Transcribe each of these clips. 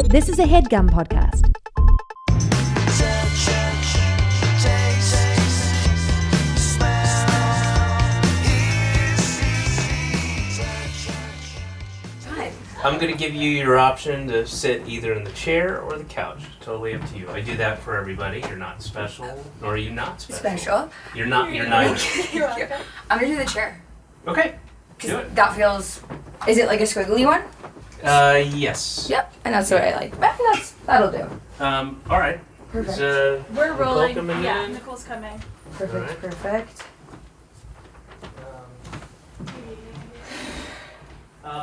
This is a Headgum podcast. I'm going to give you your option to sit either in the chair or the couch. Totally up to you. I do that for everybody. You're not special, nor are you not special. Special? You're not, you're neither. I'm going to do the chair. Okay, do it. That feels... Is it like a squiggly one? Yes. Yep, and that's what I like. That'll do. All right. Perfect. We're rolling. Yeah, Nicole's coming. Perfect, right. perfect.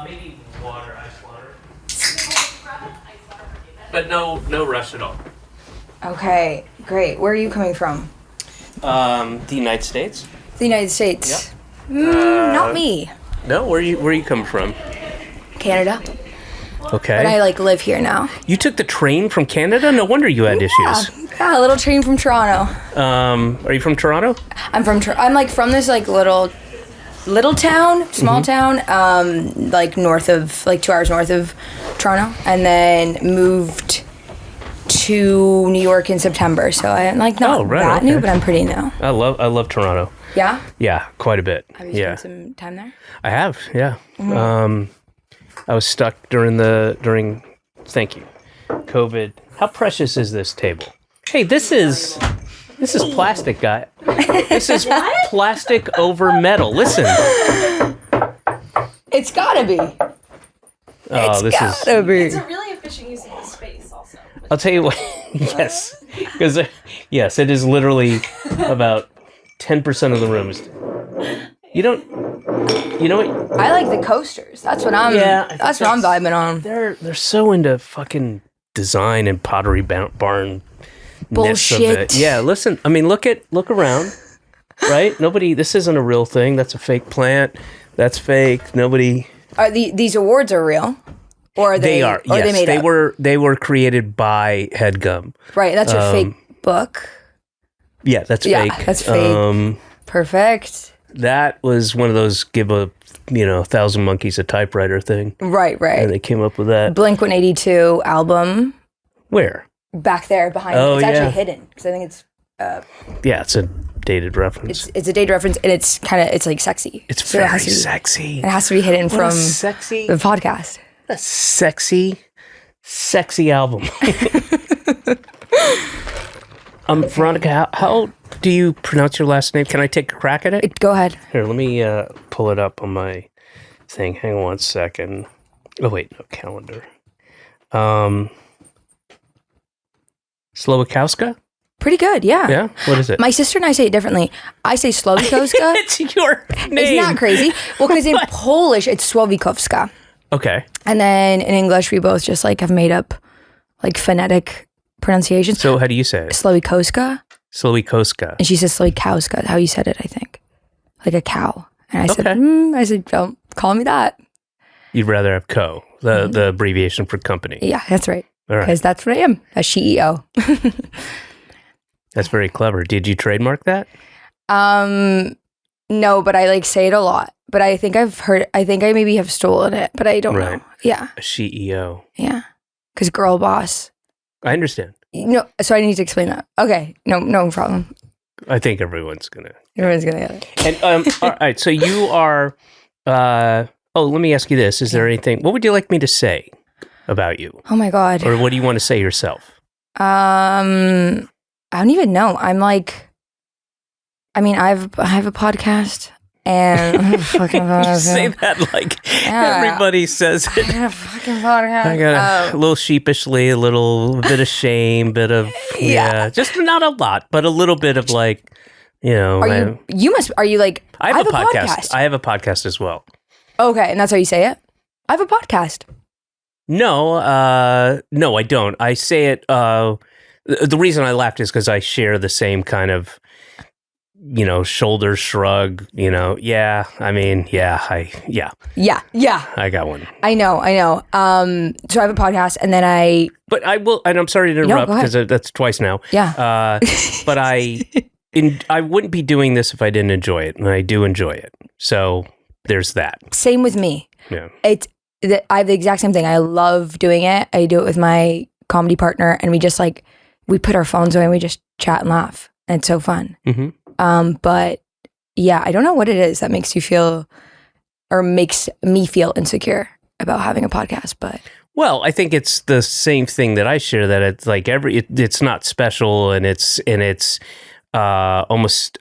Maybe water, ice water. But no rush at all. Okay, great. Where are you coming from? The United States. The United States. Yep. Not me. No, where are you coming from? Canada. Okay. But I live here now. You took the train from Canada? No wonder you had issues. Yeah, a little train from Toronto. Are you from Toronto? I'm from from this little town, small town, north of 2 hours north of Toronto, and then moved to New York in September. So I'm not that new, but I'm pretty new. I love Toronto. Yeah? Yeah, quite a bit. Have you spent some time there? I have, yeah. Mm-hmm. I was stuck during thank you, COVID. How precious is this table? Hey, this is plastic, guy. This is plastic over metal. Listen. It's gotta be. Oh, It's gotta be. It's a really efficient use of the space, also. I'll tell you what. Yes, because yes, it is literally about 10% of the room is. You know what? I like the coasters. That's what I'm. Yeah, that's what I'm vibing on. They're so into fucking design and pottery barn. Bullshit. Yeah, listen. I mean, look around. Right? This isn't a real thing. That's a fake plant. That's fake. Nobody. These awards are real, or are they? They are. Or yes, they made up? They were created by Headgum. Right. That's your fake book. Yeah, that's fake. Yeah, that's fake. Perfect. That was one of those give a 1,000 monkeys a typewriter thing. Right. And they came up with that. Blink-182 album. Where? Back there behind. It's actually hidden because I think it's. Yeah, it's a dated reference. It's a dated reference, and it's like sexy. It's so very sexy. It has to be hidden from sexy the podcast. A sexy album. Veronica, how do you pronounce your last name? Can I take a crack at it? Go ahead. Here, let me pull it up on my thing. Hang on 1 second. Oh, wait, no, calendar. Slowikowska? Pretty good, yeah. Yeah? What is it? My sister and I say it differently. I say Slowikowska. It's your name. Isn't that crazy? Well, because in Polish, it's Słowikowska. Okay. And then in English, we both just have made up phonetic pronunciations. So how do you say it? Slowikowska. Slowikowska. And she says Slowikowska, how you said it, I think. Like a cow. And I said, don't call me that. You'd rather have co, the abbreviation for company. Yeah, that's right. All right. Because that's what I am, a CEO. That's very clever. Did you trademark that? No, but I say it a lot. But I think I maybe have stolen it, but I don't know. Yeah. A CEO. Yeah. Because girl boss. I understand. No, so I need to explain that. Okay. No problem. I think everyone's going to get it. And all right, so you are let me ask you this. Is there anything, what would you like me to say about you? Oh my God. Or what do you want to say yourself? I don't even know. I have a podcast and fucking you say that like everybody says it. I got a fucking podcast. I got a little sheepishly, a bit of shame, just not a lot, but a little bit of Are you I have a podcast. I have a podcast as well. Okay, and that's how you say it? I have a podcast. No, I don't. I say it. The reason I laughed is because I share the same kind of, shoulder shrug. Yeah. I mean, yeah. Yeah. I got one. I know. So I have a podcast, and then But I will, and I'm sorry to interrupt because that's twice now. Yeah. But I wouldn't be doing this if I didn't enjoy it, and I do enjoy it. So there's that. Same with me. Yeah. I have the exact same thing. I love doing it. I do it with my comedy partner, and we just like we put our phones away and we just chat and laugh, and it's so fun. But yeah, I don't know what it is that makes you feel or makes me feel insecure about having a podcast, but well, I think it's the same thing that I share, that it's like it's not special, and it's almost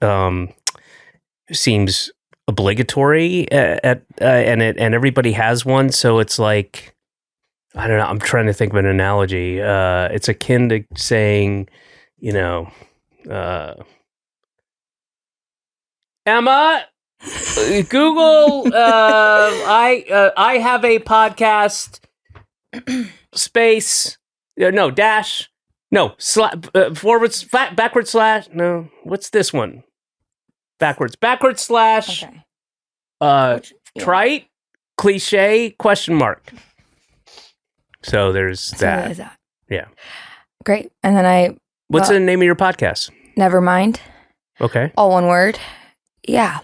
seems obligatory and everybody has one, so it's like, I don't know, I'm trying to think of an analogy. It's akin to saying, Emma, Google, I have a podcast, space, no, dash, no, forward, backward slash, no, what's this one? Backward slash, okay. trite, cliche, question mark. So there's that. There is that. Yeah. Great. And then what's the name of your podcast? Never Mind. Okay. All one word. Yeah.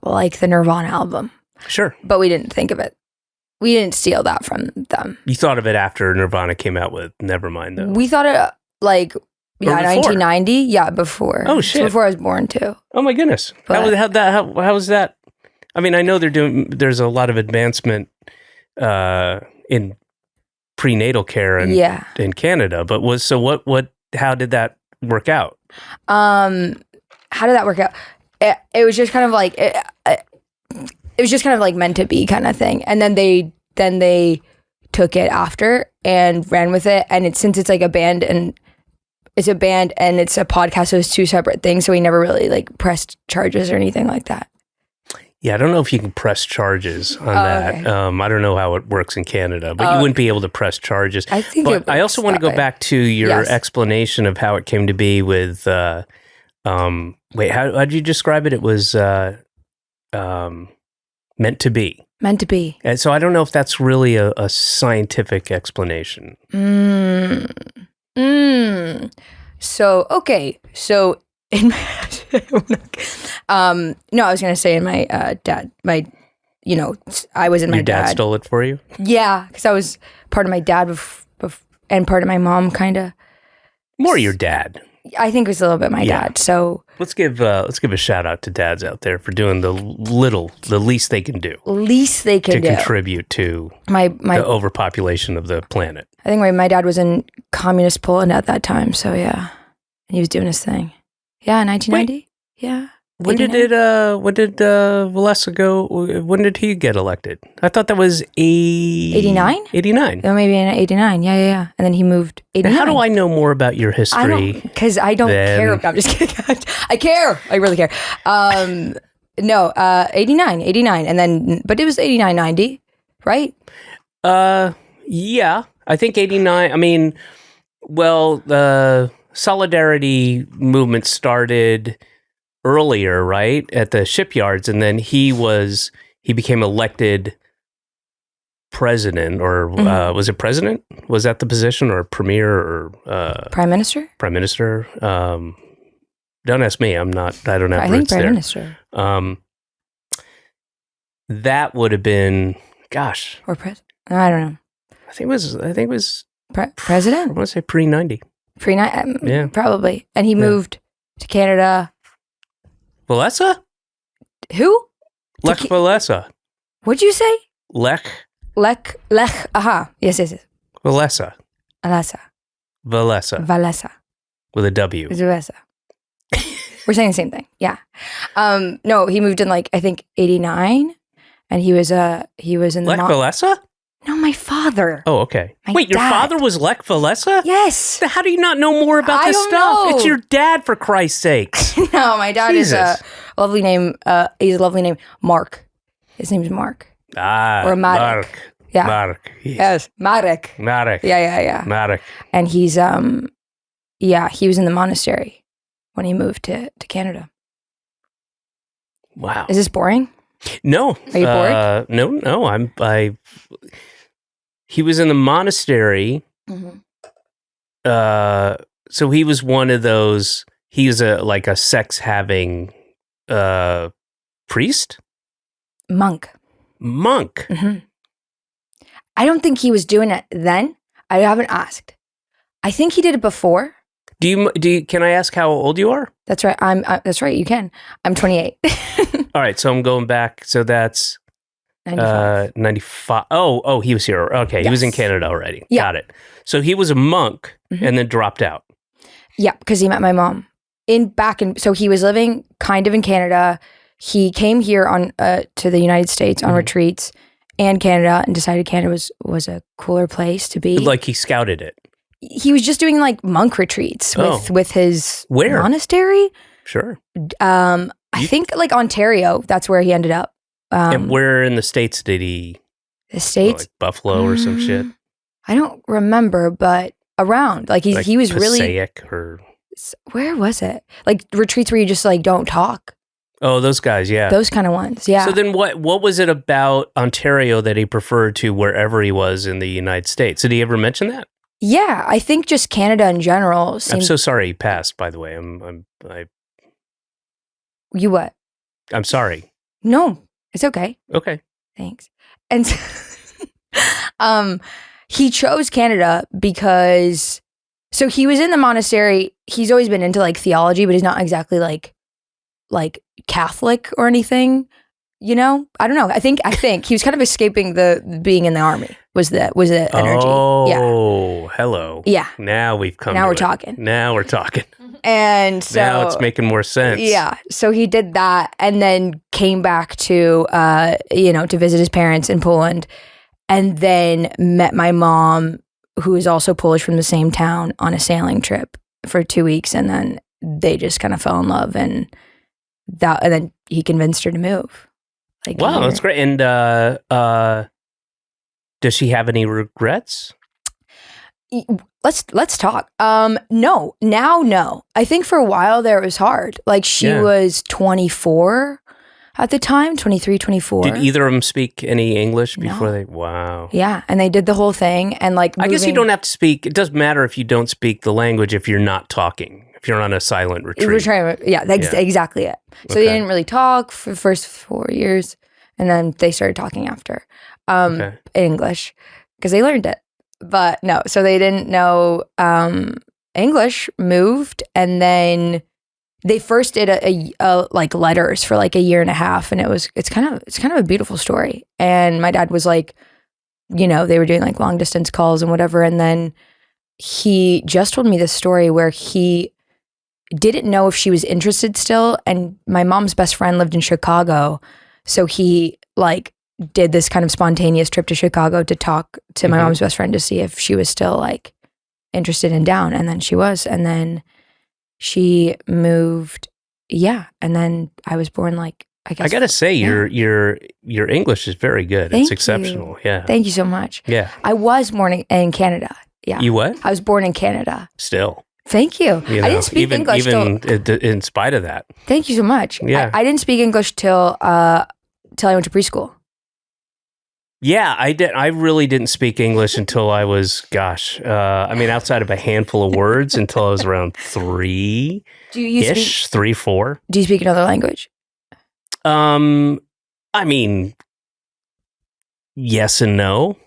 Like the Nirvana album. Sure. But we didn't think of it. We didn't steal that from them. You thought of it after Nirvana came out with Nevermind, though. We thought it like, yeah, 1990. Yeah, before. Oh, shit. Before I was born, too. Oh, my goodness. How was that? I mean, I know there's a lot of advancement in prenatal care in Canada, but how did that work out? How did that work out? It was just kind of like it was just kind of like meant to be kind of thing, and then they took it after and ran with it, and since it's like a band and it's a podcast, so it's two separate things, so we never really like pressed charges or anything like that. Yeah, I don't know if you can press charges on that. Okay. I don't know how it works in Canada, but you wouldn't be able to press charges. I think. But I also want to go back to your Yes. explanation of how it came to be with. Wait, how did you describe it? It was meant to be. Meant to be. And so I don't know if that's really a scientific explanation. So okay. So in my no, I was gonna say in my I was in my Your dad stole it for you? Yeah, because I was part of my dad and part of my mom, kind of. More your dad. I think it was a little bit my dad. So let's give a shout out to dads out there for doing the least they can do. Least they can to do. Contribute to my the overpopulation of the planet. I think my dad was in communist Poland at that time. So yeah, he was doing his thing. Yeah, 1990. Wait. Yeah. When did Walesa go? When did he get elected? I thought that was 89? 89. Oh, maybe in 89. Yeah. And then he moved 89. How do I know more about your history? Because I don't care. I'm just kidding. I care. I really care. No, 89. And then, but it was 89, 90, right? Yeah. I think 89. I mean, well, the Solidarity movement started earlier, right, at the shipyards, and then he became elected president, or was it president? Was that the position, or premier, or prime minister? Prime minister. Don't ask me. I don't have I roots think prime there. minister. That would have been, gosh, Or president. I don't know. I think it was President? I want to say pre-90. Pre-90? Yeah. Probably. And he moved to Canada. Walesa? Who? Lech Walesa. What'd you say? Lech. Aha. Yes. Walesa. Valesa. With a W. Valesa. We're saying the same thing. Yeah. No, he moved in I think 89, and he was in the Lech Walesa? No, my father. Oh, okay. My Wait, your dad. father was Lech Walesa? Yes. How do you not know more about I this don't stuff? know. It's your dad, for Christ's sakes. No, my dad is a Jesus. lovely name. He's a lovely name. Mark. His name's Mark. Or Marek. Yeah. Marek. Yes, Marek. Marek. Yeah. Marek. And he's he was in the monastery when he moved to Canada. Wow. Is this boring? No. Are you bored? No. He was in the monastery. Mm-hmm. So he was one of those. He was a sex having priest, Monk. monk. Mm-hmm. I don't think he was doing it then. I haven't asked. I think he did it before. Do you? Can I ask how old you are? That's right. That's right. You can. I'm 28. All right. So I'm going back. So that's 95. 95. Oh, he was here. Okay. He was in Yes. Canada already. Yeah. Got it. So he was a monk and then dropped out. Yeah, because he met my mom so he was living kind of in Canada. He came here to the United States on retreats and Canada and decided Canada was a cooler place to be. Like he scouted it. He was just doing like monk retreats with his Where? monastery. Sure. I think like Ontario. That's where he ended up. And where in the States did he? The States, like Buffalo or some shit. I don't remember, but around like he was really. Passaic or Where was it? Like retreats where you just like don't talk. Oh, those guys, yeah. Those kind of ones, yeah. So then what was it about Ontario that he preferred to wherever he was in the United States? Did he ever mention that? Yeah, I think just Canada in general. I'm so sorry he passed, by the way. You what? I'm sorry. No, it's okay. Okay. Thanks. And he chose Canada because so he was in the monastery. He's always been into like theology, but he's not exactly like Catholic or anything. You know, I don't know. I think he was kind of escaping the being in the army. Was the energy? Oh, hello. Yeah. Now we've come. Now to we're it. talking. Now we're talking. And so Now it's making more sense. Yeah. So he did that, and then came back to to visit his parents in Poland, and then met my mom, who is also Polish from the same town, on a sailing trip for 2 weeks, and then they just kind of fell in love, and then he convinced her to move. Like, wow, that's great. And does she have any regrets? Let's talk. No. Now, no. I think for a while there it was hard. Like she was 24 at the time, 23, 24. Did either of them speak any English before No. they? Wow. Yeah, and they did the whole thing, and like I guess you don't have to speak. It doesn't matter if you don't speak the language if you're not talking. If you're on a silent retreat. That's exactly it. So they didn't really talk for the first 4 years, and then they started talking after in English because they learned it. But no, so they didn't know English. Moved, and then they first did a like letters for like a year and a half, and it's kind of a beautiful story. And my dad was like, they were doing like long distance calls and whatever, and then he just told me this story where he didn't know if she was interested still, and my mom's best friend lived in Chicago, so he like did this kind of spontaneous trip to Chicago to talk to my mom's best friend to see if she was still like interested and down, and then she was, and then she moved, and then I was born like I guess. I gotta say your English is very good. Thank it's exceptional. you. Yeah. Thank you so much. Yeah. I was born in Canada. Yeah. You what? I was born in Canada. Still. Thank you. I didn't speak English even in spite of that. Thank you so much. Yeah. I didn't speak English till I went to preschool. Yeah, I did. I really didn't speak English until I was, outside of a handful of words until I was around 3-ish, Do you speak 3, 4. Do you speak another language? Yes and no.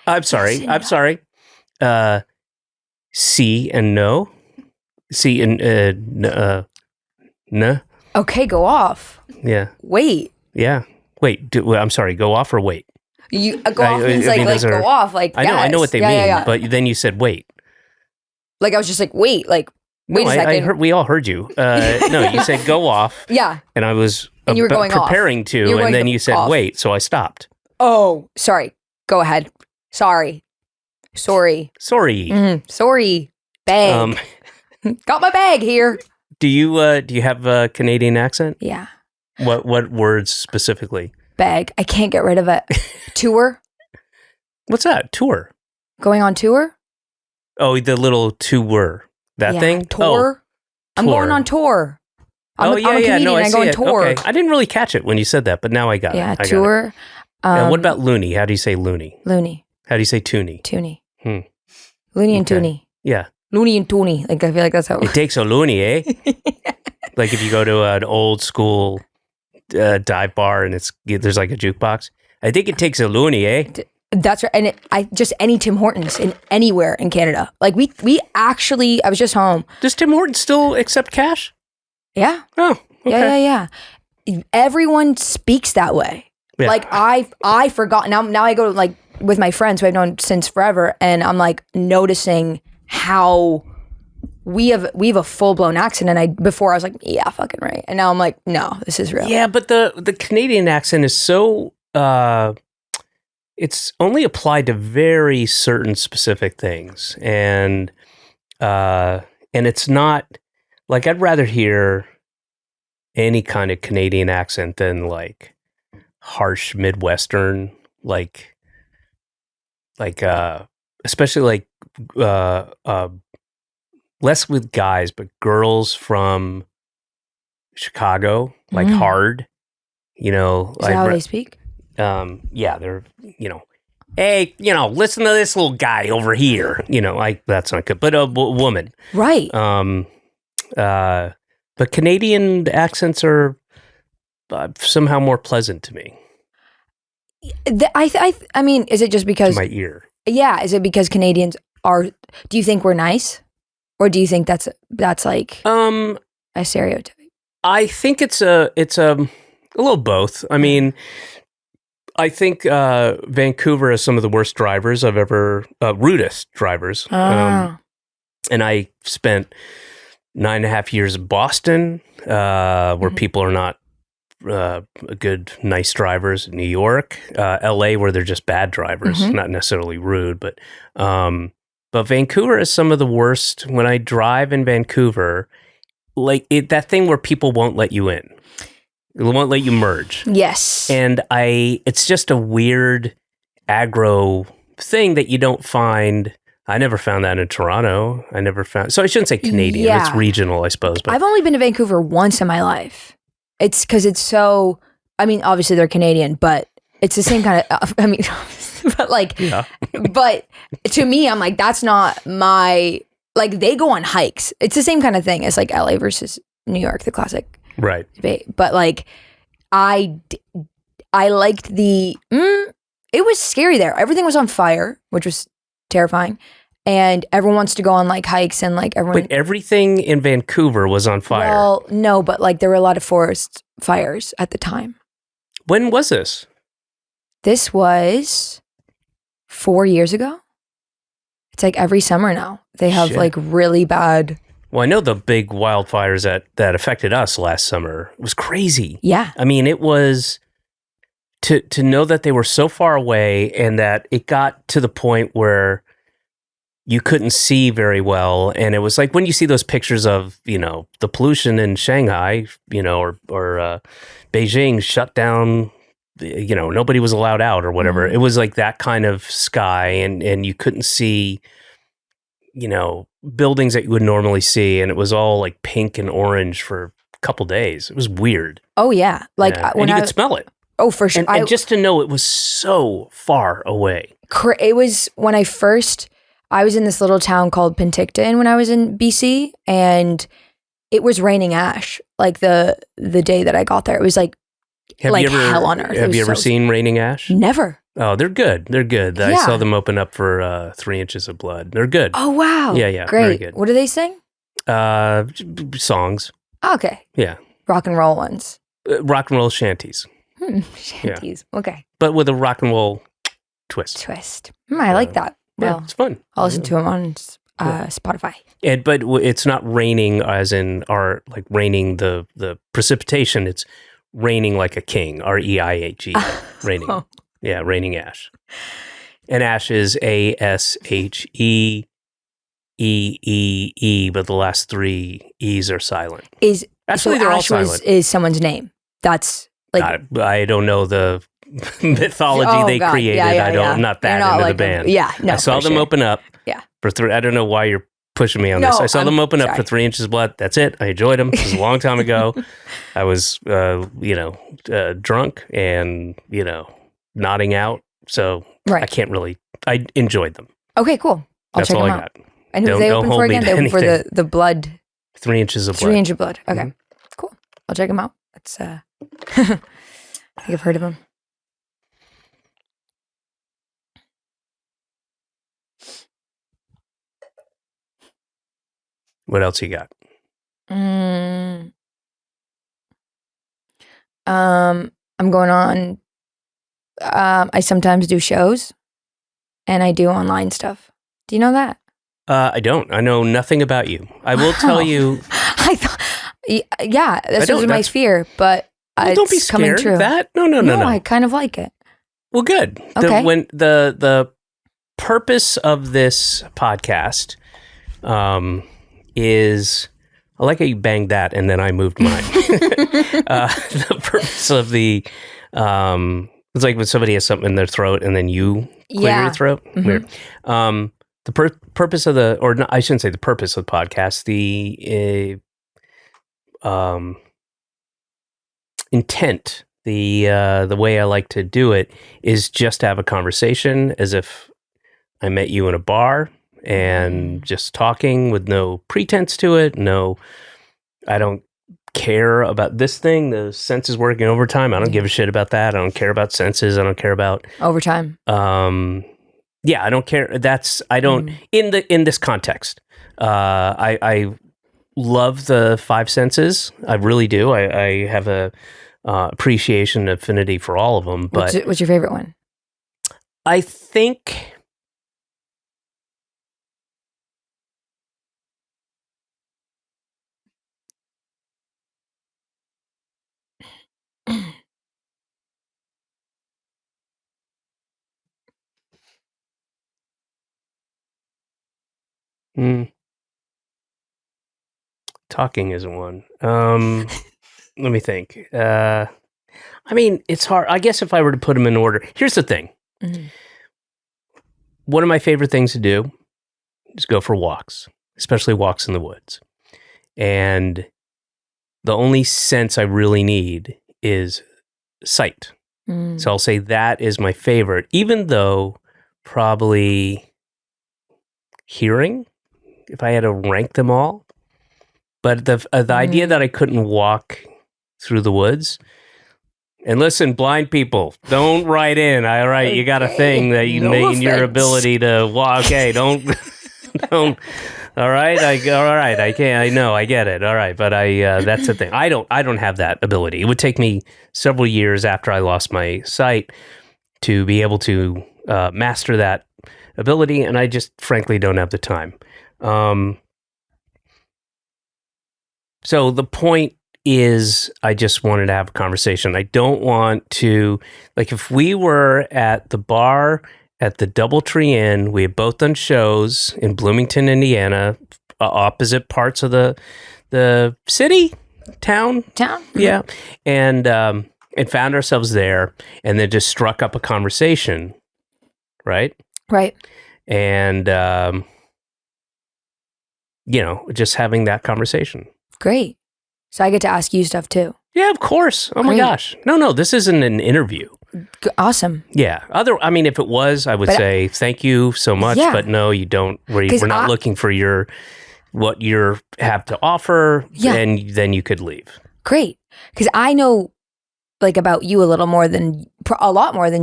I'm sorry. Yes and I'm no. sorry. C and no. C and no. Okay, go off. Yeah. Wait. Yeah. Wait. I'm sorry. Go off or wait? You go off means those go off. Like I know what they mean. Yeah. But then you said wait. Like I was just like wait. Like wait a second. I heard. We all heard you. No, you said go off. Yeah. And I was And you were going preparing off. to, and then you said off. wait, so I stopped. Oh, sorry. Go ahead. Sorry. Sorry. Sorry. Bag. Got my bag here. Do you have a Canadian accent? Yeah. What words specifically? Bag. I can't get rid of it. Tour. What's that? Tour. Going on tour. Oh, the little tour. That thing? Tour. I'm tour. going on tour. I'm a yeah. comedian. No, I go on it. tour. Okay. I didn't really catch it when you said that, but now I got it. Yeah, I got tour. it. What about loony? How do you say loony? Loony. How do you say toonie? Toonie. Hmm. Loony and Okay. Toonie. Yeah. Loony and Toonie. Like I feel like that's how. It takes a loony, eh? Like if you go to an old school dive bar and there's like a jukebox. I think it takes a loony, eh? That's right. And I just any Tim Hortons in anywhere in Canada. Like we actually, I was just home. Does Tim Hortons still accept cash? Yeah. Oh, okay. Yeah. Everyone speaks that way. Yeah. Like I forgot. Now I go like with my friends who I've known since forever, and I'm like noticing how we have a full blown accent. And before I was like, yeah, fucking right. And now I'm like, no, this is real. Yeah, but the Canadian accent is so it's only applied to very certain specific things, and it's not like I'd rather hear any kind of Canadian accent than like harsh Midwestern, like especially like less with guys, but girls from Chicago, like hard, you know. Is that how they speak? Yeah, they're, you know, hey, you know, listen to this little guy over here, you know, like that's not good, but a woman, Right? But Canadian accents are somehow more pleasant to me. I mean, is it just because to my ear? Yeah, is it because Canadians are? Do you think we're nice, or do you think that's like a stereotype? I think it's a little both. I mean, I think Vancouver has some of the worst drivers I've ever, rudest drivers. And I spent 9.5 years in Boston, where people are not good, nice drivers. New York, LA, where they're just bad drivers, not necessarily rude, but Vancouver is some of the worst. When I drive in Vancouver, like that thing where people won't let you in. It won't let you merge. Yes. And it's just a weird aggro thing that you don't find. I never found that in Toronto. So I shouldn't say Canadian. Yeah. It's regional, I suppose. But I've only been to Vancouver once in my life. It's because it's so, I mean, obviously they're Canadian, but it's the same kind of, I mean, but like, yeah. But to me, I'm like, that's not my, like they go on hikes. It's the same kind of thing as like LA versus New York, the classic right debate. But like, I liked it was scary there. Everything was on fire, which was terrifying. And everyone wants to go on like hikes and like everyone. But everything in Vancouver was on fire. Well, no, but like there were a lot of forest fires at the time. When was this? This was 4 years ago. It's like every summer now. They have like really bad. Well, I know the big wildfires that affected us last summer. It was crazy. Yeah. I mean, it was to know that they were so far away and that it got to the point where you couldn't see very well. And it was like when you see those pictures of, you know, the pollution in Shanghai, you know, or Beijing shut down, you know, nobody was allowed out or whatever. It was like that kind of sky and you couldn't see, you know, buildings that you would normally see. And it was all like pink and orange for a couple days. It was weird. Oh, yeah. Like when you could smell it. Oh, for sure. And just to know it was so far away. It was when I was in this little town called Penticton when I was in BC, and it was raining ash. Like the day that I got there, it was like hell on earth. Have you ever seen raining ash? Never. Oh, they're good. They're good. Yeah. I saw them open up for 3 inches of blood. They're good. Oh, wow. Yeah. Great. Very good. What do they sing? Songs. Oh, okay. Yeah. Rock and roll ones. Rock and roll shanties. Shanties. Yeah. Okay. But with a rock and roll twist. I like that. Yeah, Well, it's fun. I'll listen to them on Spotify. But it's not raining as in raining the precipitation. It's raining like a king. REIAGE. Raining. Oh. Yeah, raining ash. And ash is ASHE. E, but the last 3 E's are silent. They're all silent. Is someone's name. That's like I don't know the mythology they created. Yeah, I'm not that into the band. No, I saw them open up. Yeah. For 3. I don't know why you're pushing me on this. I saw them open up for 3 inches of blood. That's it. I enjoyed them. It was a long time ago. I was, drunk and nodding out. So I can't really. I enjoyed them. Okay, cool. I'll That's check all them I out. got. And who they open for again? They open for the blood. 3 inches of blood. 3 inches of blood. Okay, cool. I'll check them out. That's I think I've heard of them. What else you got? I'm going on. I sometimes do shows, and I do online stuff. Do you know that? I don't. I know nothing about you. I will tell you. I thought, yeah, this don't- was my that's- fear, but Well, don't be it's coming scared true. of that. No. I kind of like it. Well, good. Okay. When the purpose of this podcast is, I like how you banged that and then I moved mine. The purpose of the it's like when somebody has something in their throat and then you clear your throat. Mhm. Weird. The purpose of I shouldn't say the purpose of the podcast. The intent. The way I like to do it is just to have a conversation as if I met you in a bar and just talking with no pretense to it. No, I don't care about this thing. The sense is working overtime. I don't give a shit about that. I don't care about senses. I don't care about Overtime. Yeah, I don't care. I don't in this context. I love the five senses. I really do. I have a appreciation, affinity for all of them. But What's your favorite one? I think talking isn't one. Let me think. I mean, it's hard. I guess if I were to put them in order, here's the thing. Mm-hmm. One of my favorite things to do is go for walks, especially walks in the woods. And the only sense I really need is sight. So I'll say that is my favorite, even though probably hearing, if I had to rank them all. But the idea that I couldn't walk through the woods. And listen, blind people, don't write in. All right, you got a thing that you mean your ability to walk. Okay, don't. All right, I can't. I know, I get it. All right, but that's the thing. I don't have that ability. It would take me several years after I lost my sight to be able to master that ability, and I just frankly don't have the time. So the point is, I just wanted to have a conversation. I don't want to, like, if we were at the bar at the Doubletree Inn, we had both done shows in Bloomington, Indiana, opposite parts of the city, town, yeah, and found ourselves there, and then just struck up a conversation, right, and just having that conversation. Great. So I get to ask you stuff too. Yeah, of course. Oh my gosh. No, this isn't an interview. Awesome. Yeah. If it was, I would say thank you so much, but no, you don't. We're not looking for what you have to offer, and then you could leave. Great. Because I know about you a lot more than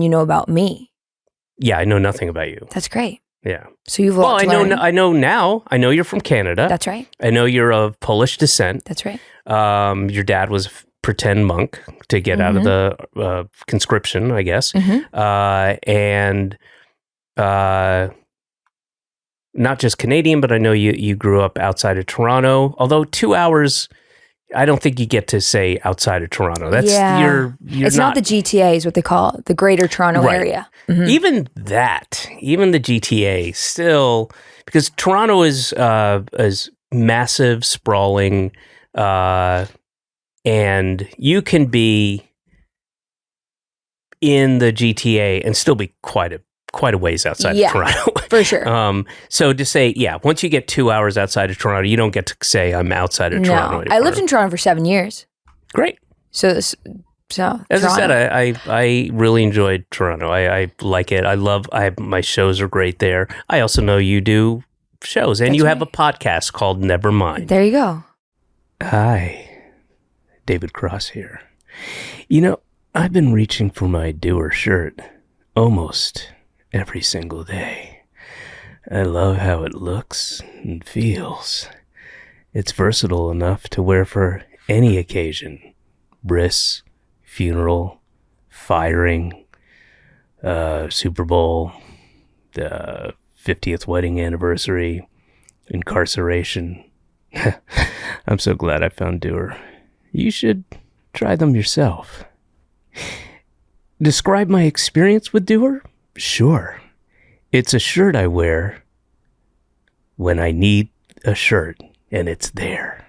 you know about me. Yeah, I know nothing about you. That's great. Yeah. So you've learned. I know now. I know you're from Canada. That's right. I know you're of Polish descent. That's right. Your dad was a pretend monk to get out of the conscription, I guess. And not just Canadian, but I know you grew up outside of Toronto. Although 2 hours, I don't think you get to say outside of Toronto. That's you're it's not the GTA is what they call it, the Greater Toronto area. Mm-hmm. Even the GTA still, because Toronto is massive, sprawling, and you can be in the GTA and still be quite a ways outside of Toronto. For sure. So to say, once you get 2 hours outside of Toronto, you don't get to say I'm outside of Toronto anymore. I lived in Toronto for 7 years. Great. As Toronto. I said, I really enjoyed Toronto. I like it. My shows are great there. I also know you do shows, and you have a podcast called Nevermind. There you go. Hi, David Cross here. I've been reaching for my Doer shirt almost every single day. I love how it looks and feels. It's versatile enough to wear for any occasion. Bris, funeral, firing, Super Bowl, the 50th wedding anniversary, incarceration. I'm so glad I found Doer. You should try them yourself. Describe my experience with Doer? Sure. It's a shirt I wear when I need a shirt, and it's there.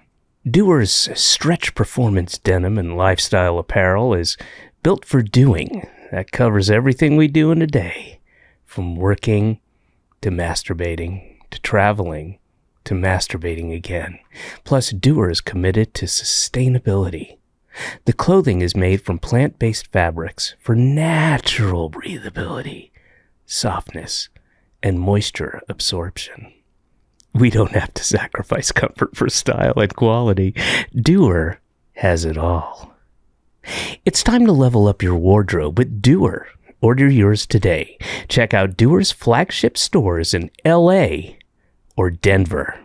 Doer's stretch performance denim and lifestyle apparel is built for doing. That covers everything we do in a day, from working to masturbating to traveling to masturbating again. Plus, Doer is committed to sustainability. The clothing is made from plant-based fabrics for natural breathability, softness, and moisture absorption. We don't have to sacrifice comfort for style and quality. Doer has it all. It's time to level up your wardrobe with Doer. Order yours today. Check out Doer's flagship stores in LA or Denver.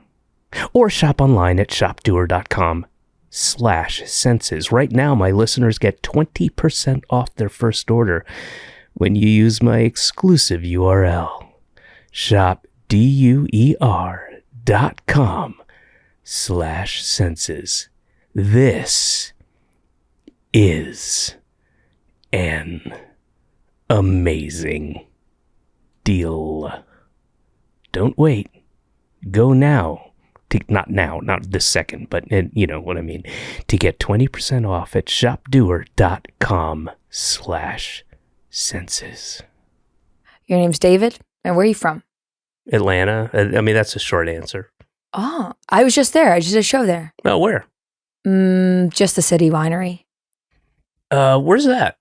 Or shop online at shopdoer.com/senses. Right now, my listeners get 20% off their first order when you use my exclusive URL. shopdoer.com/senses. This is an amazing deal. Don't wait. Go now. Not now, not this second, but you know what I mean. To get 20% off at shopdoer.com/senses. Your name's David, and where are you from? Atlanta. I mean, that's a short answer. Oh, I was just there. I just did a show there. Oh, where? Just the City Winery. Where's that?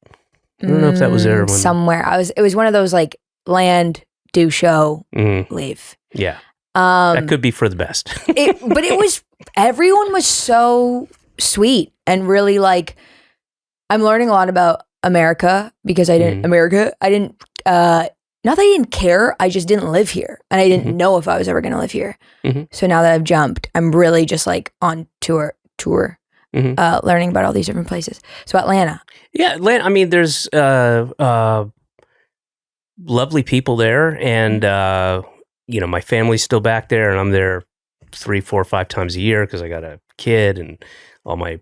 I don't know if that was there. Somewhere. It was one of those like land, do show, leave. Yeah. That could be for the best. But everyone was so sweet and really like, I'm learning a lot about America because not that I didn't care, I just didn't live here. And I didn't know if I was ever going to live here. So now that I've jumped, I'm really just like on tour, learning about all these different places. So Atlanta. Yeah, Atlanta. I mean, there's lovely people there, and you know, my family's still back there, and I'm there 3, 4, 5 times a year because I got a kid, and all my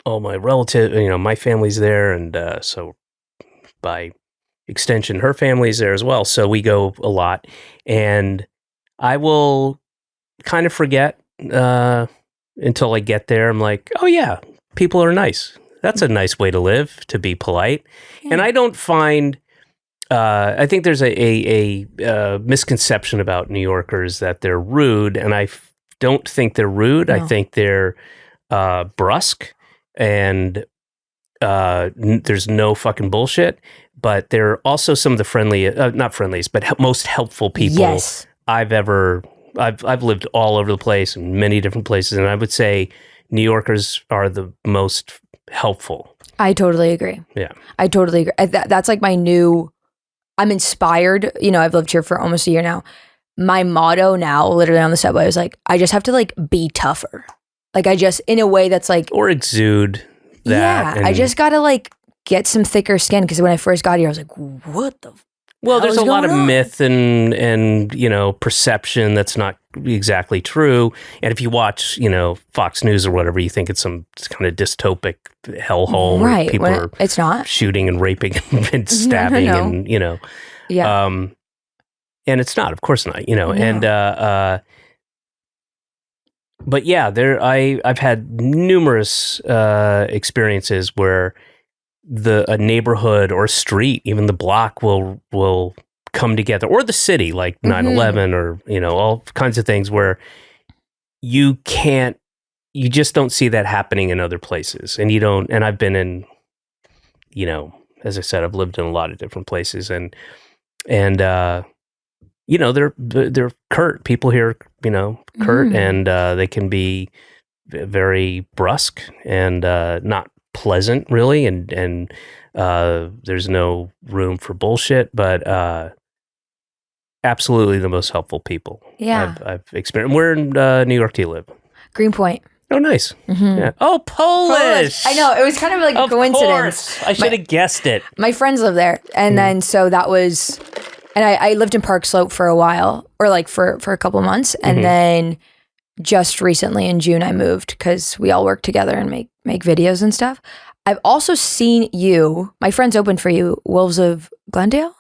relative, you know, my family's there, and so by extension, her family's there as well. So we go a lot, and I will kind of forget until I get there. I'm like, oh yeah, people are nice. That's a nice way to live, to be polite. Yeah. And I don't find. I think there's a misconception about New Yorkers that they're rude, and I don't think they're rude. No. I think they're brusque, and there's no fucking bullshit. But they're also some of the not friendliest, but most helpful people I've lived all over the place in many different places, and I would say New Yorkers are the most helpful. I totally agree. Yeah, I totally agree. That's like my new. I'm inspired. You know, I've lived here for almost a year now. My motto now, literally on the subway, is like, I just have to like be tougher. Like I just, in a way that's like. Or exude that. Yeah, I just got to like get some thicker skin. Because when I first got here, I was like, what the Well, there's a lot of on? myth and, you know, perception that's not exactly true. And if you watch, you know, Fox News or whatever, you think it's some kind of dystopic hellhole right, where people are it's not. shooting and raping and stabbing no. and, you know. Yeah. And it's not, of course not, you know. No. And but yeah, I've had numerous experiences where a neighborhood or street, even the block will come together, or the city, like 9/11 or, you know, all kinds of things where you just don't see that happening in other places. And and I've been in, you know, as I said, I've lived in a lot of different places, and you know, they're curt. People here, you know, curt, and they can be very brusque and not pleasant, really, and there's no room for bullshit. But absolutely the most helpful people Yeah. I've experienced. Where in New York do you live? Greenpoint. Oh, nice. Yeah. Oh, Polish. I know. It was kind of like a Of coincidence. course. I should have guessed it. My friends live there. And then so that was, and I lived in Park Slope for a while, or like for a couple of months. And then just recently in June, I moved because we all work together and make videos and stuff. I've also seen you, my friends opened for you, Wolves of Glendale.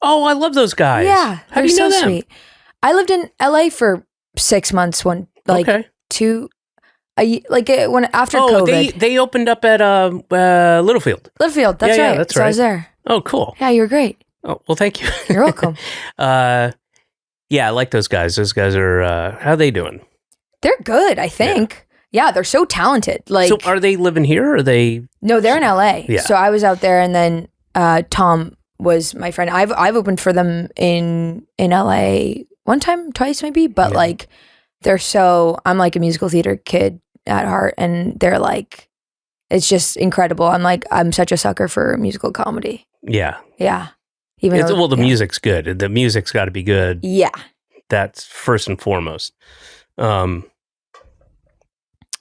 Oh, I love those guys. Yeah. How do you know so them? sweet. I lived in LA for 6 months when Okay. when after Oh, COVID. they opened up at Littlefield. Littlefield, that's Yeah, right. that's so I right. was there. Oh, cool. Yeah, you were great. Oh, well, thank you. You're welcome. Yeah, I like those guys. Those guys are, how are they doing? They're good, I think. Yeah, they're so talented. Like, So are they living here or are they? no, they're in LA. Yeah. So I was out there, and then Tom was my friend. I've opened for them in LA one time, twice maybe, but like I'm like a musical theater kid at heart, and they're like, it's just incredible. I'm such a sucker for musical comedy. Yeah. Yeah. Even though, The music's good. The music's got to be good. Yeah. That's first and foremost.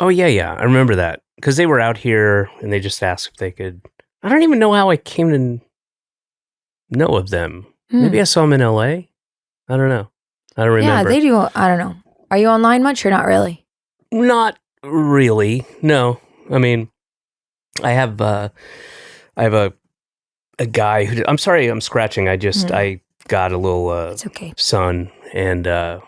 Oh, yeah. I remember that because they were out here and they just asked if they could. I don't even know how I came to know of them. Maybe I saw them in LA. I don't know. I don't remember. Yeah, they do. I don't know. Are you online much or not really? Not really. No. I mean, I have a guy who. I'm sorry, I'm scratching. I got a little It's okay. sun, and I've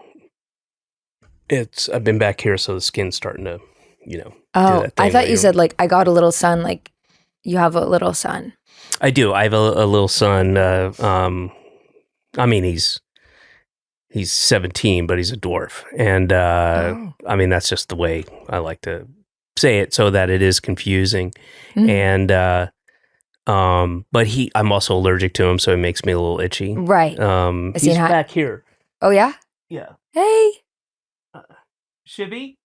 been back here, so the skin's starting to, do Oh, that I thing thought where you said like I got a little son. Like you have a little son. I do. I have a little son. I mean, he's 17, but he's a dwarf, and I mean that's just the way I like to say it, so that it is confusing. And but I'm also allergic to him, so it makes me a little itchy. Right. He's back here. Oh yeah. Yeah. Hey. Shibby.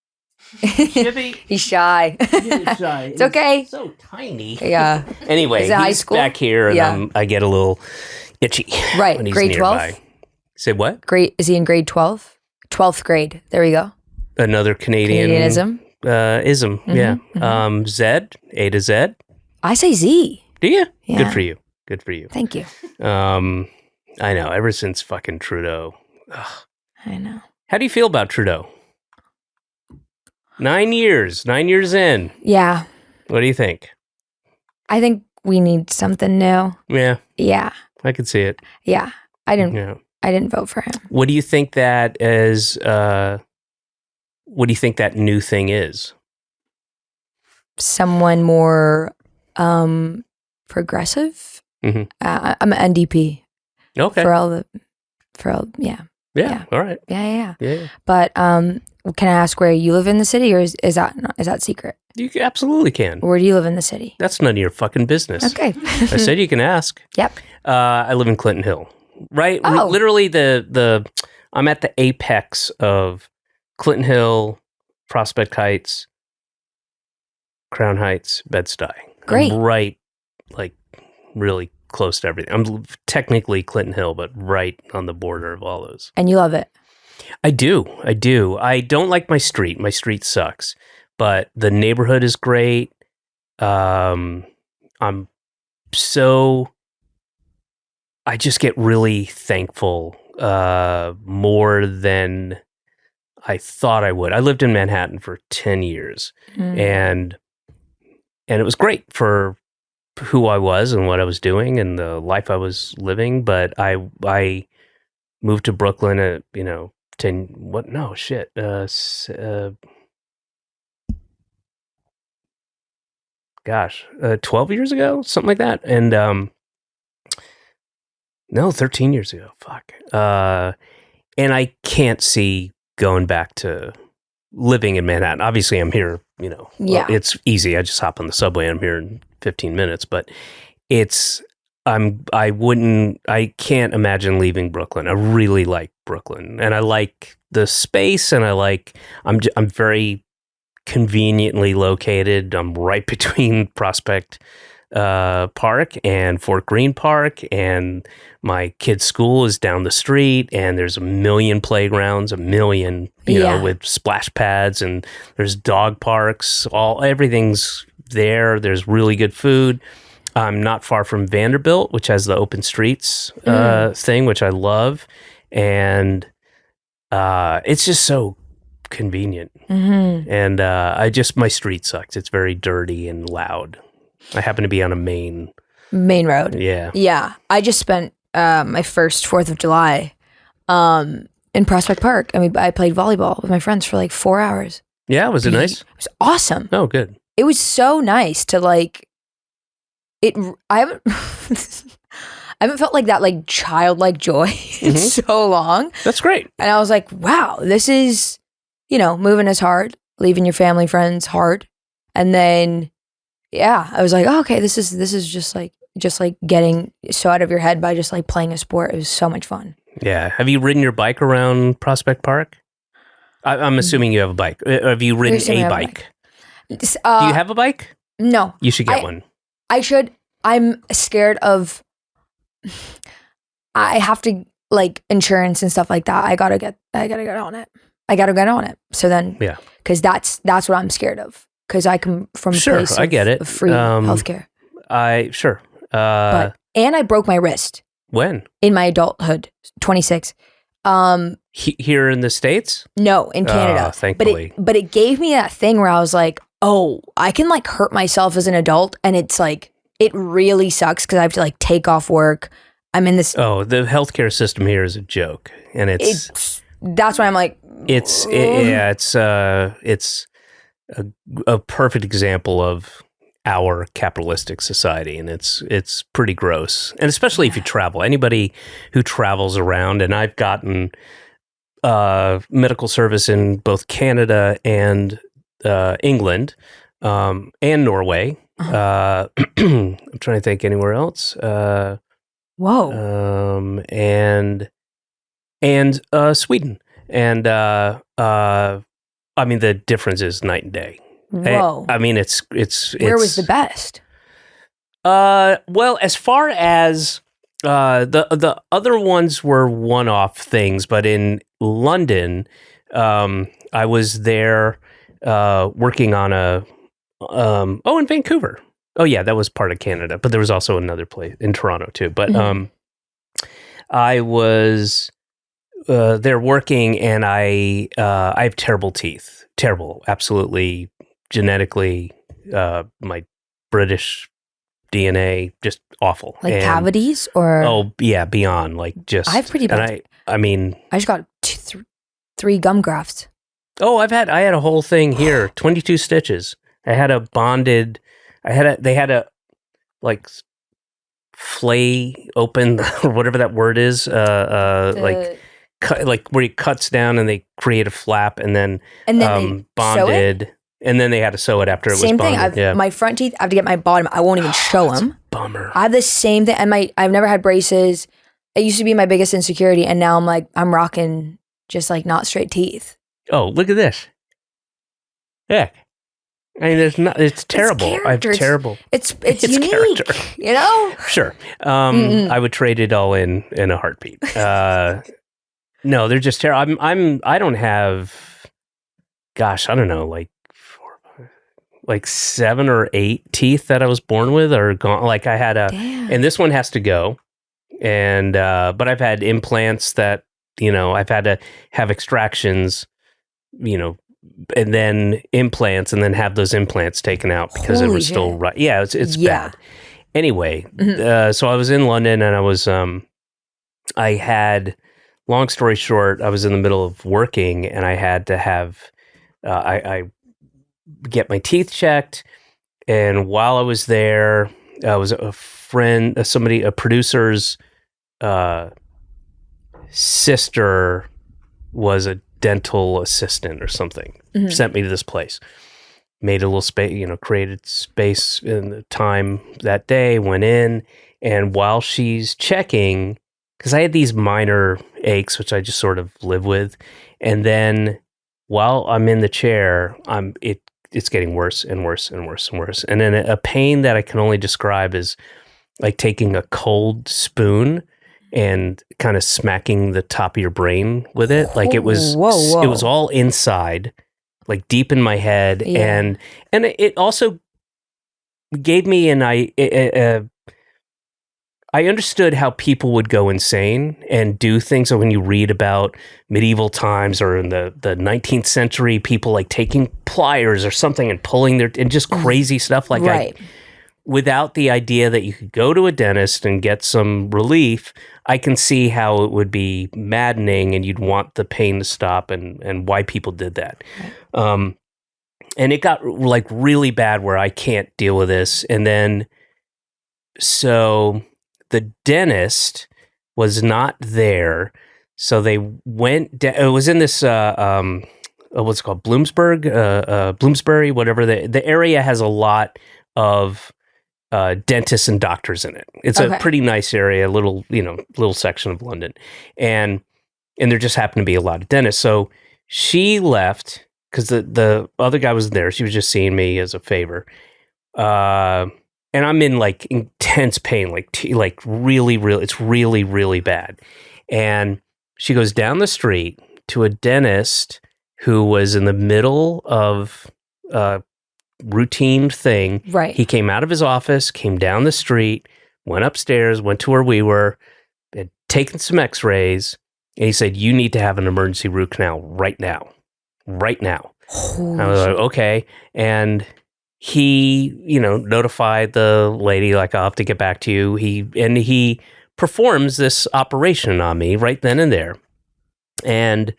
Shibby. He's shy. He's shy. It's okay. He's so tiny. Yeah. Anyway, Is it high he's school? back here, and Yeah. I get a little itchy. Right. When he's Grade nearby. 12? Say what? Is he in grade 12? 12th grade. There we go. Another Canadianism. Ism. Yeah. Z. A to Z. I say Z. Do you? Yeah. Good for you. Good for you. Thank you. I know. Ever since fucking Trudeau. Ugh. I know. How do you feel about Trudeau? 9 years. 9 years in. Yeah. What do you think? I think we need something new. Yeah, Yeah. I can see it. Yeah. I didn't Yeah. vote for him. What do you think that is? What do you think that new thing is? Someone more progressive. Mhm. I'm an NDP Okay. yeah. Yeah. All right. Yeah. Yeah. But can I ask where you live in the city, or is that secret? You absolutely can. Where do you live in the city? That's none of your fucking business. Okay. I said you can ask. Yep. I live in Clinton Hill. Right? Oh. Literally I'm at the apex of Clinton Hill, Prospect Heights, Crown Heights, Bed-Stuy. Great. I'm right, like really close to everything. I'm technically Clinton Hill, but right on the border of all those. And you love it. I do. I don't like my street. My street sucks, but the neighborhood is great. I just get really thankful more than I thought I would. I lived in Manhattan for 10 years and it was great for who I was and what I was doing and the life I was living. But I moved to Brooklyn at, 12 years ago, something like that. And, no, 13 years ago. Fuck. And I can't see going back to living in Manhattan. Obviously, I'm here, Yeah. it's easy. I just hop on the subway and I'm here in 15 minutes. But I can't imagine leaving Brooklyn. I really like Brooklyn. And I like the space and I'm very conveniently located. I'm right between Prospect Park and Fort Greene Park, and my kid's school is down the street, and there's a million playgrounds, you know, with splash pads, and there's dog parks, everything's there. There's really good food. I'm not far from Vanderbilt, which has the open streets thing, which I love, and it's just so convenient. And my street sucks. It's very dirty and loud. I happen to be on a main road. Yeah. I just spent my first 4th of July in Prospect Park. I mean, I played volleyball with my friends for like 4 hours. Yeah, was it nice? It was awesome. Oh, good. It was so nice to like it. I haven't I haven't felt like that like childlike joy in so long. That's great. And I was like, wow, this is, you know, moving is hard, leaving your family, friends hard. And then, yeah, I was like, oh, okay, this is just like getting so out of your head by just like playing a sport. It was so much fun. Yeah. Have you ridden your bike around Prospect Park? I'm assuming you have a bike. Have you ridden a bike? Do you have a bike? No. You should get one. I should. I'm scared of, I have to like insurance and stuff like that. I gotta get on it. So then, yeah, because that's what I'm scared of. Because I come from a place I get it. Of free healthcare. And I broke my wrist. When? In my adulthood, 26. Here in the States? No, in Canada. Thankfully. But it gave me that thing where I was like, oh, I can like hurt myself as an adult, and it's like it really sucks because I have to like take off work. I'm in this. Oh, the healthcare system here is a joke, and that's why I'm like, it's a perfect example of our capitalistic society, and it's pretty gross. And especially if you travel, anybody who travels around, and I've gotten medical service in both Canada and England and Norway. I'm trying to think anywhere else. Whoa. And Sweden. And I mean, the difference is night and day. Whoa. I mean, it's where was the best? Well, as far as the other ones were one-off things, but in London, I was there working on in Vancouver. Oh yeah, that was part of Canada, but there was also another place in Toronto too. But I was there working, and I have terrible teeth, absolutely genetically. My British DNA just awful, like cavities or beyond like just. I have pretty bad. And I mean, I just got 3 gum grafts. Oh, I had a whole thing here, 22 stitches. I had a bonded. They had a like flay open or whatever that word is. Like where it cuts down and they create a flap, and then they bonded, and then they had to sew it after it was bonded. Same thing. My front teeth, I have to get my bottom. I won't even show them. Bummer. I have the same thing, and I've never had braces. It used to be my biggest insecurity, and now I'm rocking just like not straight teeth. Oh, look at this. Yeah. I mean, it's terrible. I have terrible. It's unique, character. You know? Sure. I would trade it all in a heartbeat. No, they're just terrible. I don't have, gosh, I don't know, like 7 or 8 teeth that I was born with are gone. Like I had and this one has to go. And, but I've had implants that, you know, I've had to have extractions, you know, and then implants, and then have those implants taken out because it was still right. Yeah, it's bad. Anyway, so I was in London, and I was I had, long story short, I was in the middle of working, and I had to have I get my teeth checked, and while I was there, I was a friend, a producer's sister was a dental assistant or something, sent me to this place, made a little space, you know, created space in the time that day, went in, and while she's checking, because I had these minor aches, which I just sort of live with, and then while I'm in the chair, it's getting worse and worse and worse and worse. And then a pain that I can only describe is like taking a cold spoon and kind of smacking the top of your brain with it. Like it was Whoa. it was all inside, like deep in my head. Yeah. And it also gave me I understood how people would go insane and do things. So when you read about medieval times or in the 19th century, people like taking pliers or something and pulling and just crazy stuff like Right. without the idea that you could go to a dentist and get some relief, I can see how it would be maddening and you'd want the pain to stop and why people did that. Right. And it got like really bad where I can't deal with this. And then, so the dentist was not there. So they went, it was in this, what's it called? Bloomsbury, whatever. The area has a lot of dentists and doctors in it. It's a pretty nice area, little section of London. And there just happened to be a lot of dentists. So she left because the other guy was there. She was just seeing me as a favor. And I'm in like intense pain, like really, it's really, really bad. And she goes down the street to a dentist who was in the middle of a routine thing. Right. He came out of his office, came down the street, went upstairs, went to where we were, had taken some x-rays, and he said, "You need to have an emergency root canal right now. Right now." Holy I was like, okay. And he, notified the lady, like, "I'll have to get back to you." He performs this operation on me right then and there. And,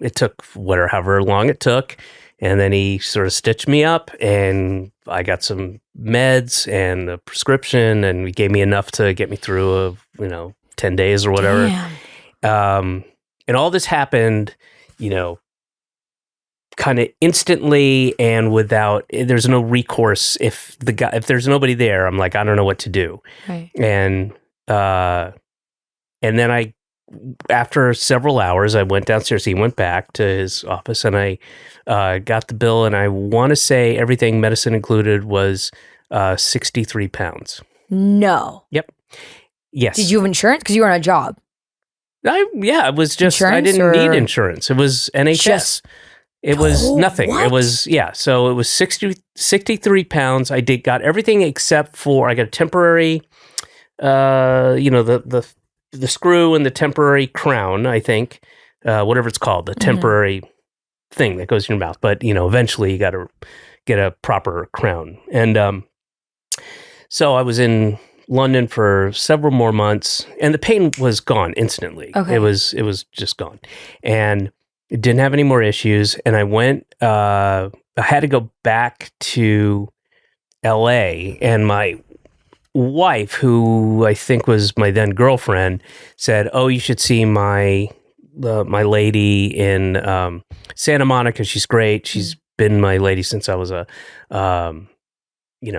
it took however long it took. And then he sort of stitched me up and I got some meds and a prescription and he gave me enough to get me through 10 days or whatever. Damn. And all this happened, kind of instantly and there's no recourse. If there's nobody there, I'm like, I don't know what to do. Right. And then after several hours, I went downstairs. He went back to his office and I got the bill. And I want to say everything, medicine included, was 63 pounds. No. Yep. Yes. Did you have insurance? Because you were on a job. It was just, I didn't need insurance. It was NHS. It was nothing. What? It was, so it was 63 pounds. I got everything except for, I got a temporary, the screw and the temporary crown, I think, whatever it's called, the temporary thing that goes in your mouth. But, eventually you got to get a proper crown. And so I was in London for several more months and the pain was gone instantly. Okay. It was just gone. And it didn't have any more issues. And I went, I had to go back to LA and my wife, who I think was my then girlfriend, said, "Oh, you should see my lady in Santa Monica. She's great. She's been my lady since I was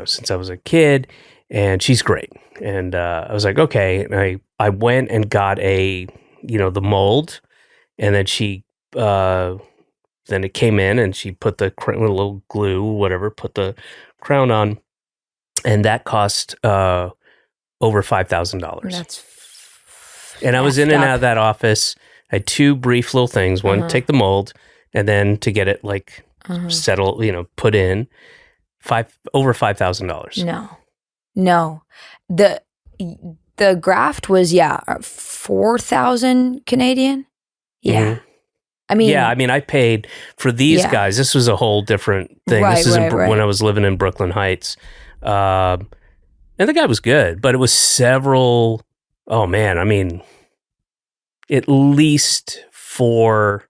since I was a kid, and she's great." And I was like, okay. And I went and got the mold, and then then it came in, and she put the with a little glue, whatever, put the crown on. And that cost over $5,000. And I was in and out of that office. I had two brief little things. One, take the mold, and then to get it settled, put in, over $5,000. No. The graft was 4,000 Canadian. Yeah. Mm-hmm. I mean, I paid for these guys. This was a whole different thing. Right, this is right. when I was living in Brooklyn Heights. And the guy was good, but it was several, at least 4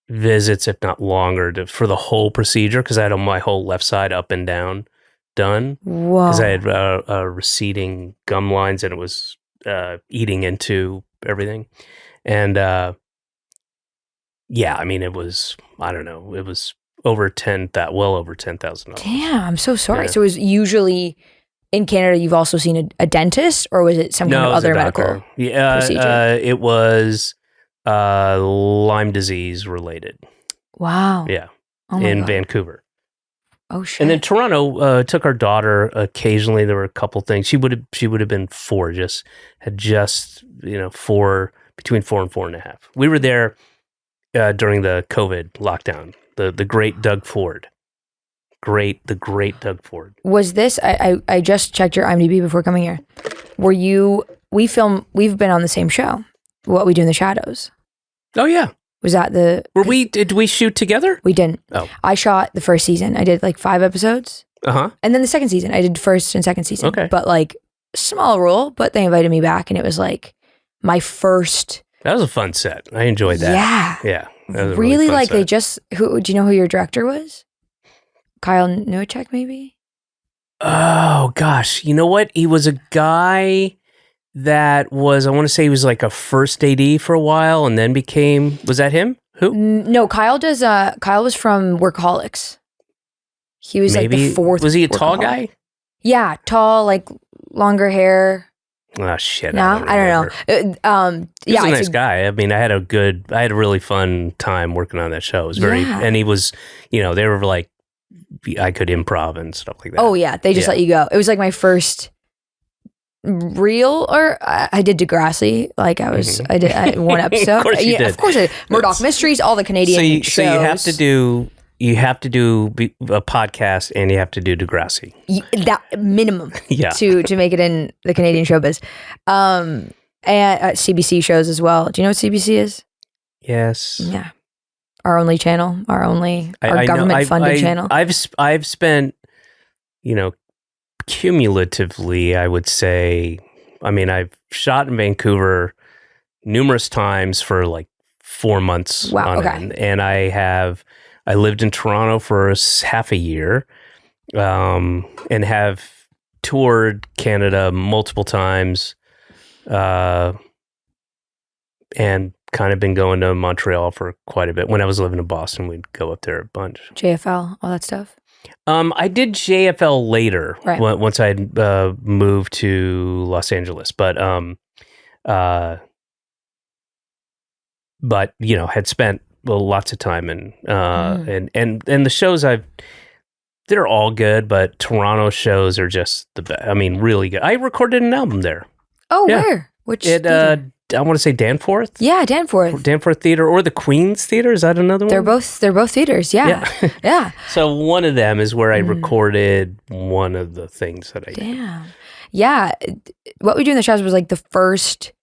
visits, if not longer, for the whole procedure, because I had my whole left side up and down done. Whoa. Because I had receding gum lines and it was eating into everything. And it was, it was well over $10,000. Damn, I'm so sorry. Yeah. So it was usually in Canada, you've also seen a dentist, or was it some kind of other medical procedure? It was Lyme disease related. Wow. Yeah, Oh my in God. Vancouver. Oh shit. And then Toronto took our daughter occasionally. There were a couple things. She would have been 4, had just between 4 and 4.5. We were there during the COVID lockdown. The great Doug Ford. The great Doug Ford. Was this? I just checked your IMDb before coming here. Were you? We've been on the same show. What We Do in the Shadows. Oh yeah. Was that the? Did we shoot together? We didn't. Oh. I shot the first season. I did like 5 episodes. And then the second season, I did first and second season. Okay. But like small role, but they invited me back, and it was like my first. That was a fun set. I enjoyed that. Yeah. Yeah. That was a Really fun like set. they just. Who do you know who your director was? Kyle Nowacek, maybe. Oh gosh, you know what? He was a guy that was, I want to say he was like a first AD for a while and then became, was that him? Who? No, Kyle was from Workaholics. He was like the 4th. Was he a tall Workaholic. guy? Yeah, tall, like longer hair. Oh shit. No, I don't know. He was a it's nice guy. I mean, I had a really fun time working on that show. It was and he was, they were like, I could improv and stuff like that. Oh yeah, they just let you go. It was like my first real, or I did Degrassi. Like I did one episode. Of course you did. Of course, I did. Murdoch Mysteries, all the Canadian shows. So you have to do a podcast and you have to do Degrassi. That minimum, Yeah. to make it in the Canadian showbiz, and CBC shows as well. Do you know what CBC is? Yes. Yeah. Our only channel, our I government-funded channel. I've spent, cumulatively, I would say, I mean, I've shot in Vancouver numerous times for like 4 months. Wow, on okay. end. And I lived in Toronto for half a year, and have toured Canada multiple times, and kind of been going to Montreal for quite a bit. When I was living in Boston, we'd go up there a bunch. JFL, all that stuff. I did JFL later, Right. once I moved to Los Angeles, but had spent lots of time and the shows they're all good, but Toronto shows are just the best. I mean, really good. I recorded an album there. Oh, Yeah. where? Which? theater? I want to say Danforth. Yeah, Danforth. Danforth Theater or the Queen's Theater. Is that another one? They're both theaters. Yeah. Yeah. So one of them is where I recorded one of the things that I did. Damn. Yeah. What We Do in the Shadows was like my first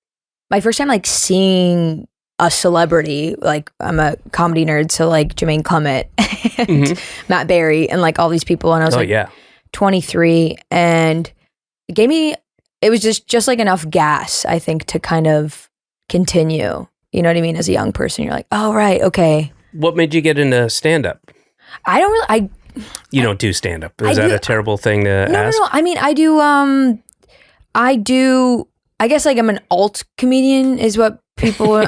time like seeing a celebrity. Like I'm a comedy nerd, so like Jermaine Clement and Matt Berry and like all these people. And I was 23, and it was just like enough gas, I think, to kind of continue. You know what I mean? As a young person, you're like, oh, right, okay. What made you get into stand-up? I don't really, You don't do stand-up. Is that a terrible thing to ask? No. I mean, I do, I guess like I'm an alt comedian is what people, So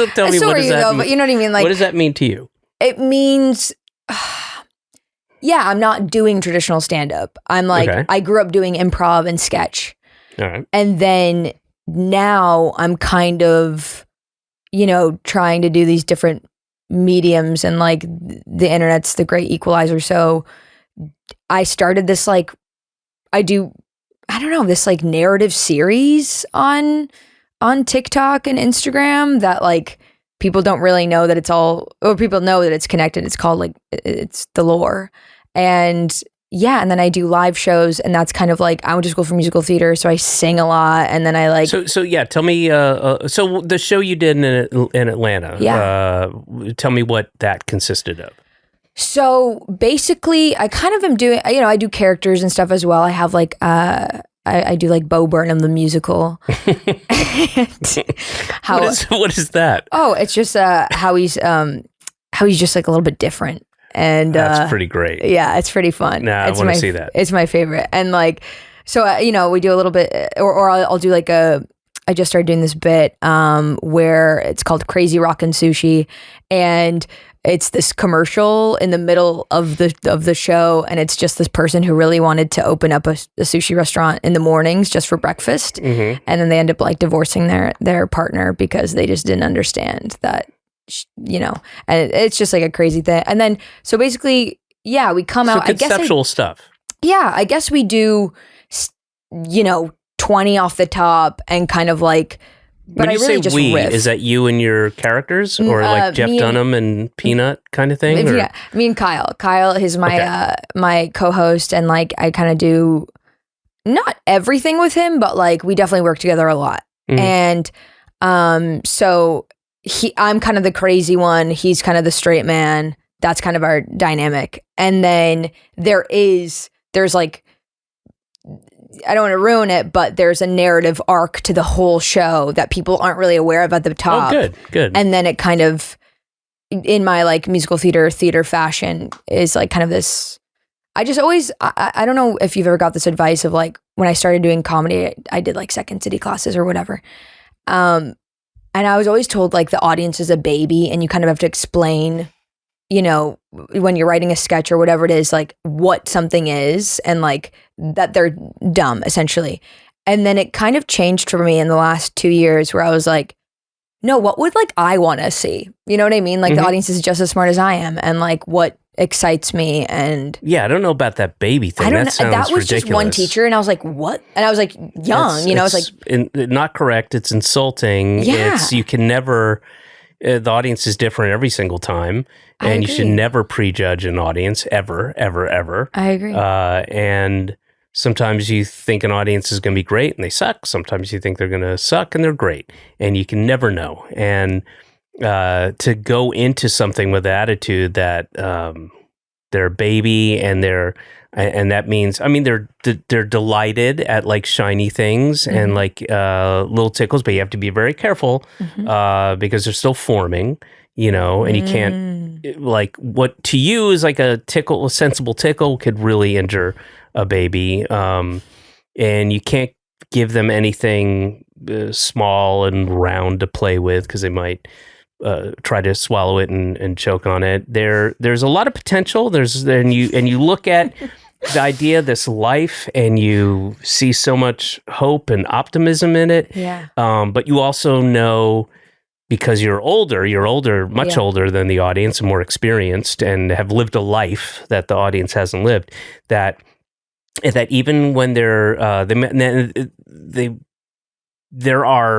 tell me, what does that mean? But you know what I mean? Like, what does that mean to you? It means, yeah, I'm not doing traditional stand-up. I'm like, Okay. I grew up doing improv and sketch. All right. And then now I'm kind of, trying to do these different mediums, and like the internet's the great equalizer. So I started this this like narrative series on TikTok and Instagram that like people don't really know that it's all, or people know that it's connected. It's called like, it's the lore. And yeah, and then I do live shows, and that's kind of like, I went to school for musical theater, so I sing a lot, and then I like... So yeah, tell me, so the show you did in Atlanta, tell me what that consisted of. So basically, I kind of am doing, I do characters and stuff as well. I have like, I do like Bo Burnham, the musical. What is that? Oh, it's just how he's just like a little bit different. And that's pretty great. Yeah, it's pretty fun. I want to see that. It's my favorite. And like, so we do a little bit, or I'll do like I just started doing this bit where it's called Crazy Rockin' Sushi, and it's this commercial in the middle of the show, and it's just this person who really wanted to open up a sushi restaurant in the mornings just for breakfast, and then they end up like divorcing their partner because they just didn't understand that and it's just like a crazy thing. And then, so basically, yeah, we come out, conceptual stuff. Yeah, I guess we do, 20 off the top and kind of like, but I really just riff. Is that you and your characters, or like Jeff Dunham and Peanut kind of thing? Or? Yeah, me and Kyle. Kyle is my my co-host, and like I kind of do not everything with him, but like we definitely work together a lot. And so I'm kind of the crazy one. He's kind of the straight man. That's kind of our dynamic. And then there's like, I don't want to ruin it, but there's a narrative arc to the whole show that people aren't really aware of at the top. Oh, good. And then it kind of, in my like musical theater fashion, is like kind of this, I just always, I don't know if you've ever got this advice of like, when I started doing comedy, I did like Second City classes or whatever. And I was always told like the audience is a baby and you kind of have to explain, when you're writing a sketch or whatever it is, like what something is and like that they're dumb essentially. And then it kind of changed for me in the last 2 years where I was like, no, what would like I want to see? You know what I mean? Like the audience is just as smart as I am, and like what excites me. And yeah, I don't know about that baby thing. That sounds that was ridiculous. Just one teacher, and I was like, what? And I was like young, it's like not correct. It's insulting. Yeah. You can never. The audience is different every single time, and you should never prejudge an audience ever. I agree. And sometimes you think an audience is going to be great and they suck. Sometimes you think they're going to suck and they're great, and you can never know. And to go into something with the attitude that they're a baby and that means, I mean, they're delighted at like shiny things and like little tickles, but you have to be very careful because they're still forming, and you can't like what to you is like a sensible tickle could really injure a baby, and you can't give them anything small and round to play with because they might try to swallow it and choke on it. There's a lot of potential. And you look at the idea of this life and you see so much hope and optimism in it. Yeah. But you also know, because you're older, much older than the audience and more experienced and have lived a life that the audience hasn't lived, that even when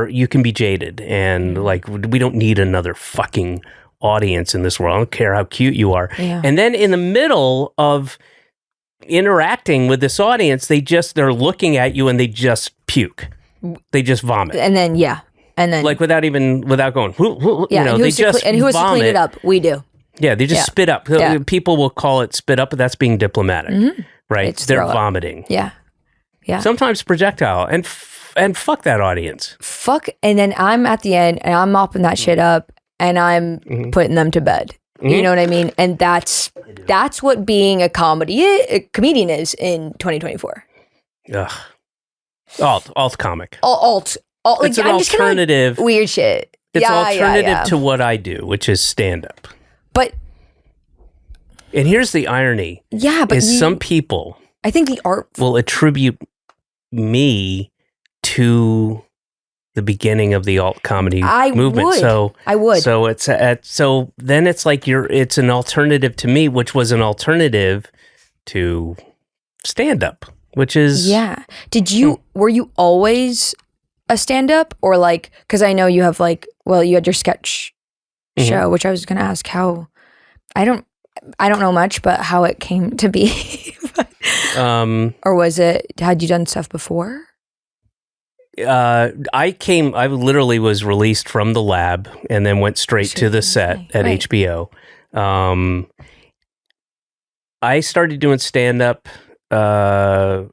you can be jaded and like, we don't need another fucking audience in this world. I don't care how cute you are. Yeah. And then in the middle of interacting with this audience, they're looking at you and they just puke. They just vomit. And then, like without going, they just and who has to clean it up? We do. Yeah, they just spit up. Yeah. People will call it spit up, but that's being diplomatic, right? They're vomiting. Yeah. Yeah. Sometimes projectile, and fuck that audience. Fuck, and then I'm at the end, and I'm mopping that shit up, and I'm putting them to bed. You know what I mean? And that's what being a comedian is in 2024. Ugh. Alt comic. Alt. Like, It's an I'm just alternative. Like weird shit. It's alternative to what I do, which is stand up. But and here's the irony. Yeah, but some people, I think the art will attribute me to the beginning of the alt comedy movement. I would. So so then it's like it's an alternative to me, which was an alternative to stand up, which is were you always a stand up, or like, because I know you have like, well, you had your sketch show, which I was going to ask how, I don't know much, but how it came to be. Or was it, had you done stuff before? I literally was released from the lab and then went straight to the set at HBO. I started doing stand-up right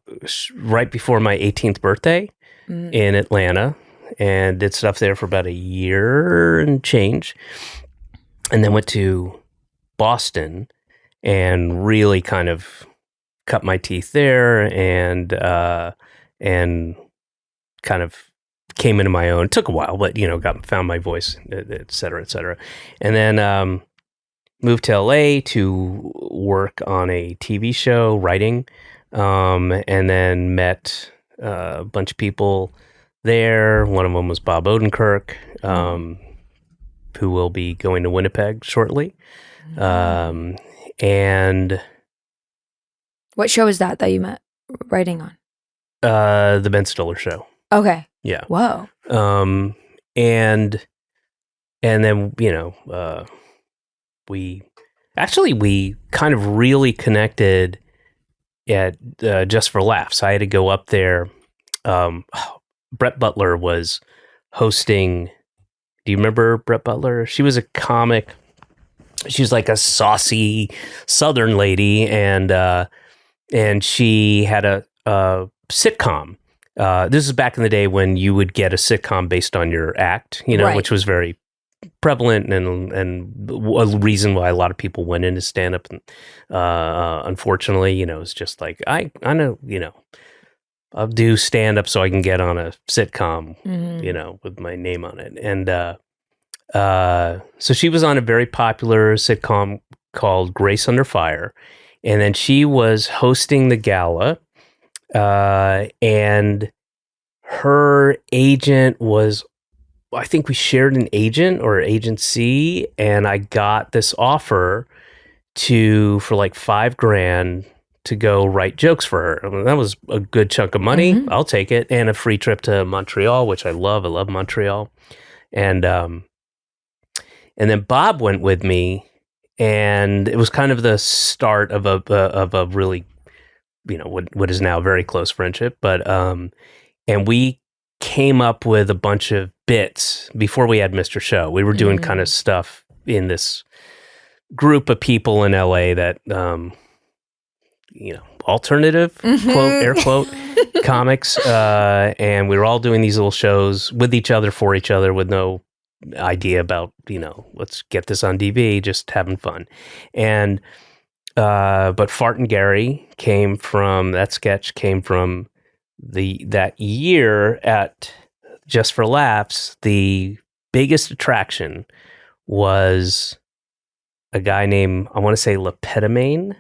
before my 18th birthday in Atlanta, and did stuff there for about a year and change, and then went to Boston and really kind of cut my teeth there and kind of came into my own. It took a while, but found my voice, et cetera, et cetera. And then moved to LA to work on a TV show, writing, and then met a bunch of people there. One of them was Bob Odenkirk. who will be going to Winnipeg shortly. And What show is that you met writing on? the Ben Stiller Show. Okay. Yeah. Whoa. And then, we kind of really connected at Just for Laughs. I had to go up there. Brett Butler was hosting. Do you remember Brett Butler? She was a comic. She was like a saucy Southern lady, and she had a sitcom. This is back in the day when you would get a sitcom based on your act, Right. which was very prevalent and a reason why a lot of people went into stand up. And unfortunately, it's just like I know, I'll do stand up so I can get on a sitcom, with my name on it. And so she was on a very popular sitcom called Grace Under Fire, and then she was hosting the gala. And her agent was, I think we shared an agent or agency, and I got this offer for like $5,000 to go write jokes for her. I mean, that was a good chunk of money. Mm-hmm. I'll take it. And a free trip to Montreal, which I love. I love Montreal. And then Bob went with me, and it was kind of the start of a really, what is now a very close friendship. But and we came up with a bunch of bits before we had Mr. Show. We were doing kind of stuff in this group of people in LA that, alternative, quote, air quote, comics. And we were all doing these little shows with each other, for each other, with no idea about, let's get this on TV, just having fun. And, but Fart and Gary that sketch came from that year at Just for Laughs. The biggest attraction was a guy named, I want to say Lepetamine,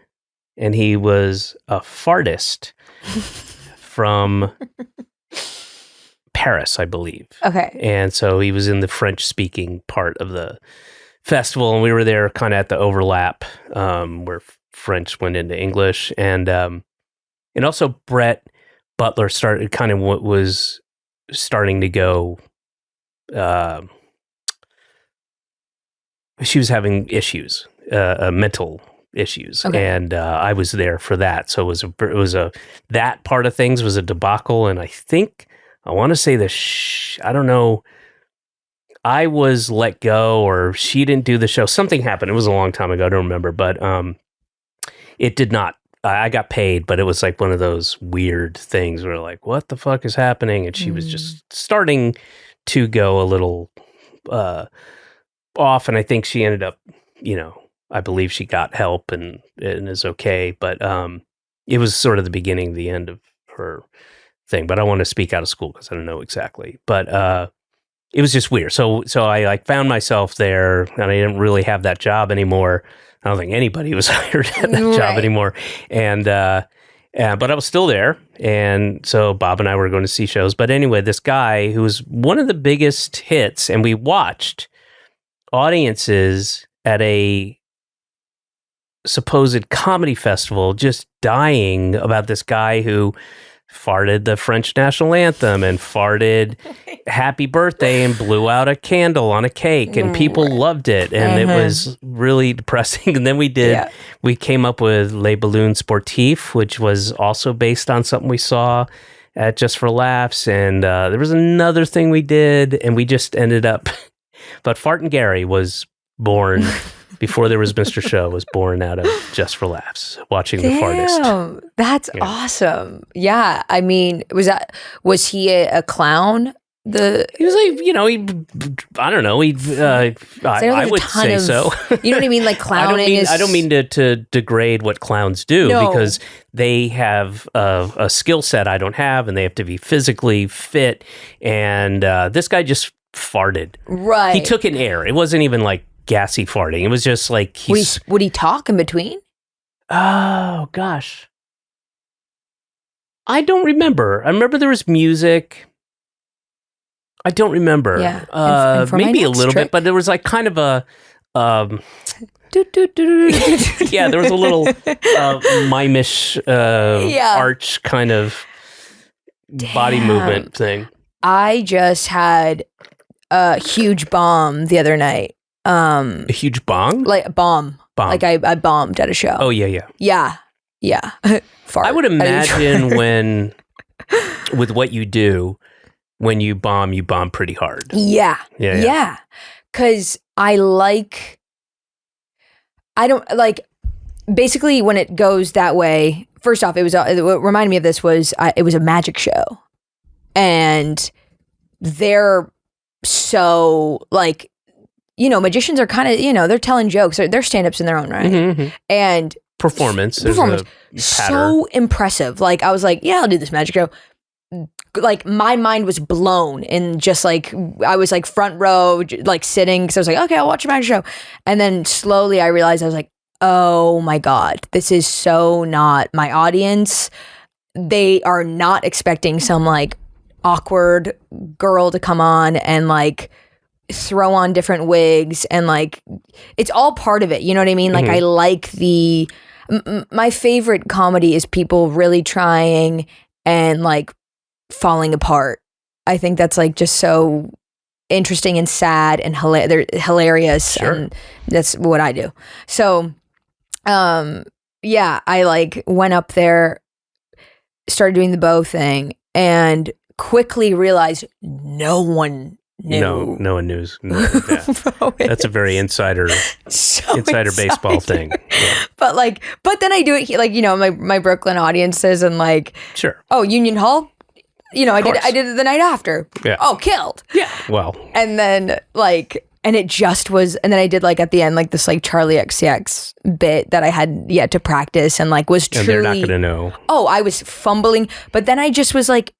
and he was a fartist from Paris, I believe. Okay. And so he was in the French-speaking part of the festival, and we were there kind of at the overlap where French went into English, and also Brett Butler started kind of what was starting to go. She was having issues, mental issues, Okay. and I was there for that. So it was that part of things was a debacle, and I want to say I don't know. I was let go, or she didn't do the show. Something happened. It was a long time ago. I don't remember, but it did not. I got paid, but it was like one of those weird things where like, what the fuck is happening? And she was just starting to go a little off, and I think she ended up, I believe she got help and is okay, but it was sort of the beginning, the end of her thing. But I want to speak out of school because I don't know exactly, but it was just weird. So I like found myself there, and I didn't really have that job anymore. I don't think anybody was hired at that job anymore. And, but I was still there. And so Bob and I were going to see shows. But anyway, this guy who was one of the biggest hits, and we watched audiences at a supposed comedy festival just dying about this guy who farted the French national anthem and farted happy birthday and blew out a candle on a cake, and people loved it, and it was really depressing. And then we came up with Les Ballons Sportifs, which was also based on something we saw at Just for Laughs, and there was another thing we did, and we just ended up but Fart and Gary was born before there was Mr. Show, was born out of Just for Laughs, watching the fartist. That's awesome. Yeah. I mean, was he a clown? He was like, I don't know. I would say so. You know what I mean? Like clowning I don't mean to degrade what clowns do, because they have a skill set I don't have, and they have to be physically fit. And this guy just farted. Right. He took in air. It wasn't even like gassy farting. It was just like would he talk in between? Oh gosh, I don't remember. I remember there was music. I don't remember. Yeah. And for my maybe a next little trick- bit, but there was like kind of a Do, do, do, do, do, do. yeah, there was a little mimish Yeah. arch kind of body Damn. movement thing. I just had a huge bomb the other night. A huge bong? Like a bomb. Like I bombed at a show. Oh, yeah. Yeah. Fart I would at a show. imagine when, with what you do, when you bomb pretty hard. Yeah. Yeah. Because I don't like, basically when it goes that way, first off, what reminded me of this was, it was a magic show. And they're so like, magicians are kind of, they're telling jokes. They're stand-ups in their own right. Mm-hmm. And Performance. so impressive. Like, I was like, yeah, I'll do this magic show. Like, my mind was blown, and just like, I was like front row, like sitting, because I was like, okay, I'll watch a magic show. And then slowly I realized, I was like, oh my God, this is so not my audience. They are not expecting some like awkward girl to come on and like throw on different wigs, and like, it's all part of it. You know what I mean? Like, I like my favorite comedy is people really trying and like falling apart. I think that's like just so interesting and sad and they're hilarious. Sure. And that's what I do. So, yeah, I like went up there, started doing the bow thing, and quickly realized no one knew. No one knew. Yeah. That's a very insider baseball thing. Yeah. But then I do it like, my Brooklyn audiences, and like, Sure. oh, Union Hall, I did it the night after. Yeah. Oh, killed. Yeah. Well. And then like, and it just was, and then I did like at the end like this like Charlie XCX bit that I had yet to practice, and like was truly. And they're not going to know. Oh, I was fumbling, but then I just was like,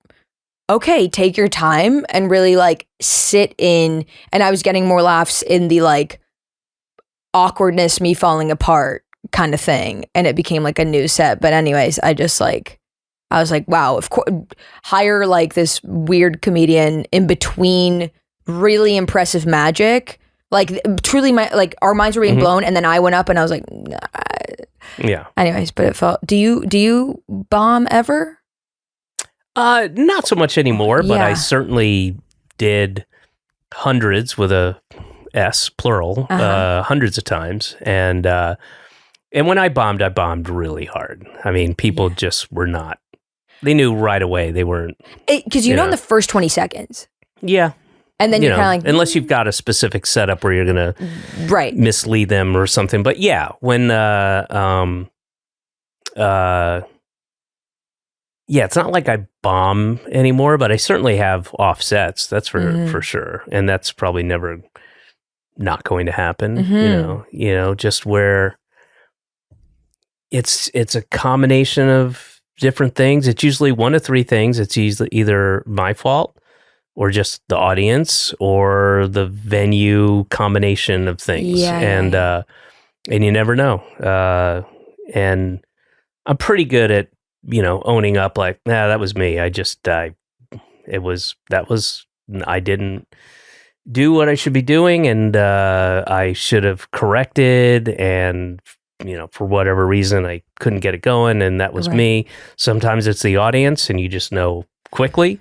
okay, take your time and really like sit in. And I was getting more laughs in the like awkwardness, me falling apart kind of thing. And it became like a new set. But anyways, I was like, wow, of course, hire like this weird comedian in between really impressive magic. Like truly our minds were being blown. And then I went up and I was like, nah. Yeah. Anyways, but it felt, do you bomb ever? Not so much anymore, but I Yeah. certainly did hundreds with a S, plural, hundreds of times. And when I bombed really hard. I mean, people just were not, they knew right away they weren't. Because you know in the first 20 seconds. Yeah. And then you're kind of like. Unless you've got a specific setup where you're going to right. mislead them or something. But yeah, when, yeah, it's not like I bomb anymore, but I certainly have offsets. That's for sure, and that's probably never not going to happen. Just where it's a combination of different things. It's usually one of three things. It's either my fault, or just the audience, or the venue combination of things. And you never know. And I'm pretty good at owning up like, nah, that was me. I didn't do what I should be doing, and I should have corrected, and for whatever reason I couldn't get it going, and that was me. Sometimes it's the audience, and you just know quickly,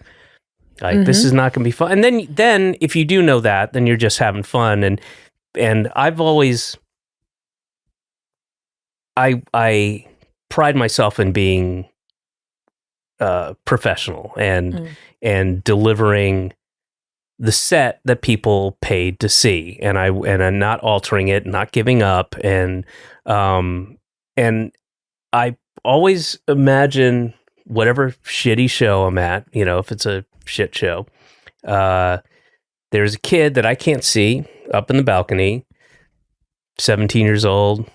like, this is not going to be fun. And then if you do know that, then you're just having fun. And I've always, I pride myself in being professional and delivering the set that people paid to see, and I'm not altering it, not giving up, and I always imagine whatever shitty show I'm at, if it's a shit show, there's a kid that I can't see up in the balcony, 17 years old.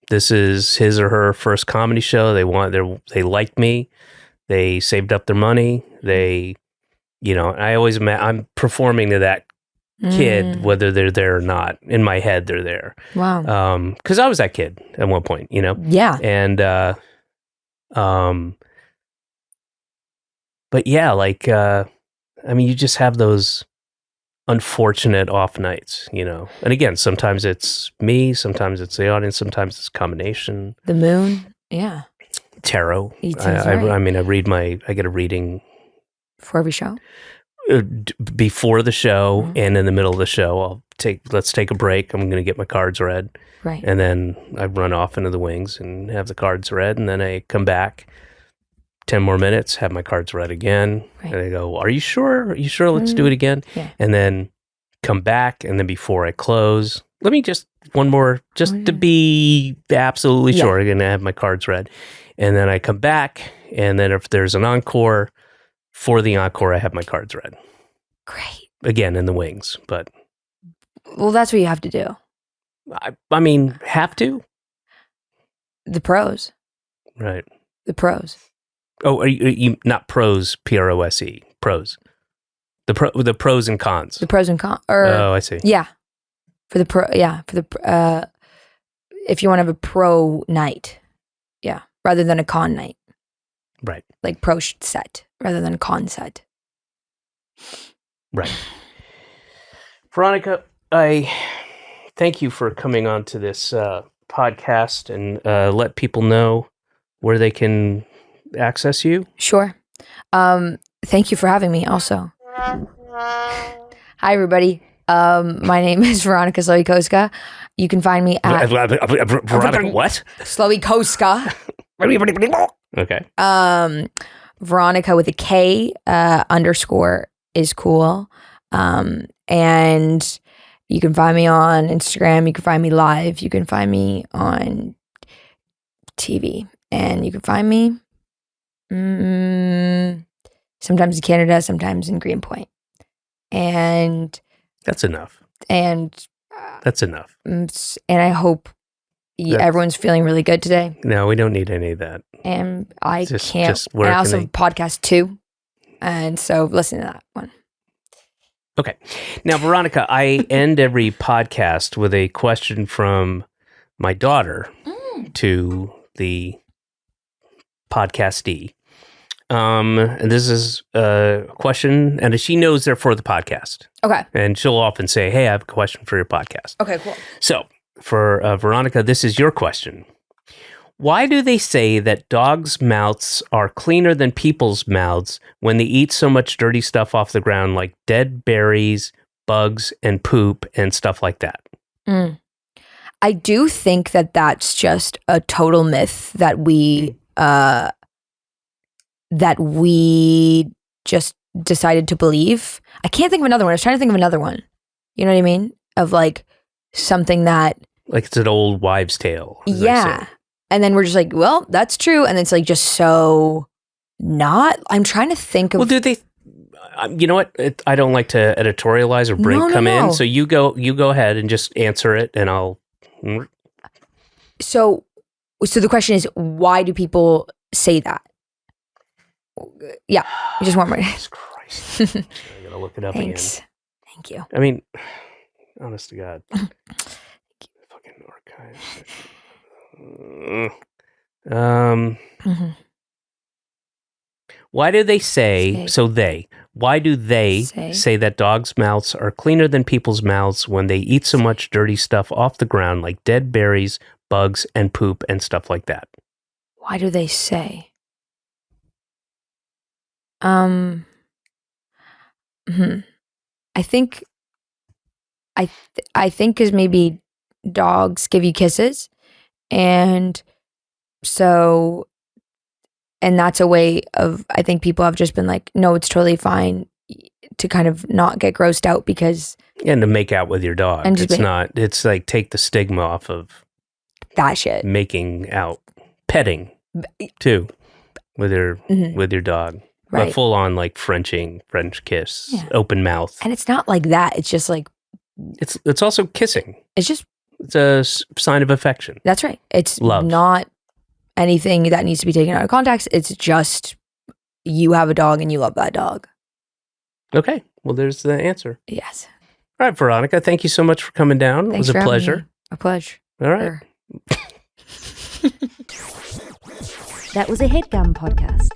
This is his or her first comedy show. They like me. They saved up their money. I always I'm performing to that kid, whether they're there or not. In my head, they're there. Wow. Because I was that kid at one point, Yeah. And but yeah, like you just have those unfortunate off nights, And again, sometimes it's me, sometimes it's the audience, sometimes it's a combination. The moon. Yeah. Tarot. Right. I get a reading For every show. Before the show and in the middle of the show. Let's take a break. I'm going to get my cards read. Right. And then I run off into the wings and have the cards read. And then I come back 10 more minutes, have my cards read again. Right. And I go, are you sure? Let's do it again. Yeah. And then come back. And then before I close, let me one more, to be absolutely sure, I'm going to have my cards read. And then I come back. And then if there's an encore, for the encore, I have my cards read. Great. Again, in the wings. But well, that's what you have to do. I mean, have to? The pros. Right. The pros. Oh, are you not pros, Prose, pros. The pros and cons. The pros and cons. Oh, I see. Yeah. For the if you want to have a pro night. Yeah. Rather than a con night. Right. Like pro set rather than con set. Right. Veronica, I thank you for coming on to this podcast and let people know where they can access you. Sure. Thank you for having me also. Hi, everybody. My name is Veronika Slowikowska. You can find me at... Veronica what? Slowikowska. Okay. Veronica with a K underscore is cool. And you can find me on Instagram. You can find me live. You can find me on TV. And you can find me sometimes in Canada, sometimes in Greenpoint. And that's enough. And that's enough. And I hope everyone's feeling really good today. No, we don't need any of that. And I can't. And I also have a podcast too. And so listen to that one. Okay. Now, Veronica, I end every podcast with a question from my daughter to the podcastee. And this is a question, and she knows they're for the podcast. Okay. And she'll often say, hey, I have a question for your podcast. Okay, cool. So, for Veronica, this is your question. Why do they say that dogs' mouths are cleaner than people's mouths when they eat so much dirty stuff off the ground, like dead berries, bugs, and poop, and stuff like that? I do think that that's just a total myth that we just decided to believe. I can't think of another one. I was trying to think of another one. You know what I mean? Of like something that... Like it's an old wives' tale. Yeah. And then we're just like, well, that's true. And it's like just so not. I'm trying to think of... Well, do they... You know what? I don't like to editorialize or come in. So you go ahead and just answer it and I'll... So the question is, why do people say that? Yeah. Just one more. Jesus Christ. I gotta look it up again. Thank you. I mean, honest to God. Fucking archives. Why do they say, why do they say that dogs' mouths are cleaner than people's mouths when they eat so much dirty stuff off the ground, like dead berries, bugs, and poop, and stuff like that? Why do they say? I think because maybe dogs give you kisses, and that's a way of, I think people have just been like, no, it's totally fine to kind of not get grossed out because... And to make out with your dog. And it's like take the stigma off of... that shit. Making out, petting too, with your dog. Right. But full on like French kiss, open mouth. And it's not like that. It's just like... It's also kissing. It's a sign of affection. That's right. It's love. Not anything that needs to be taken out of context. It's just you have a dog and you love that dog. Okay. Well, there's the answer. Yes. All right, Veronica, thank you so much for coming down. Thanks, it was a pleasure. A pleasure. All right. That was a Headgum podcast.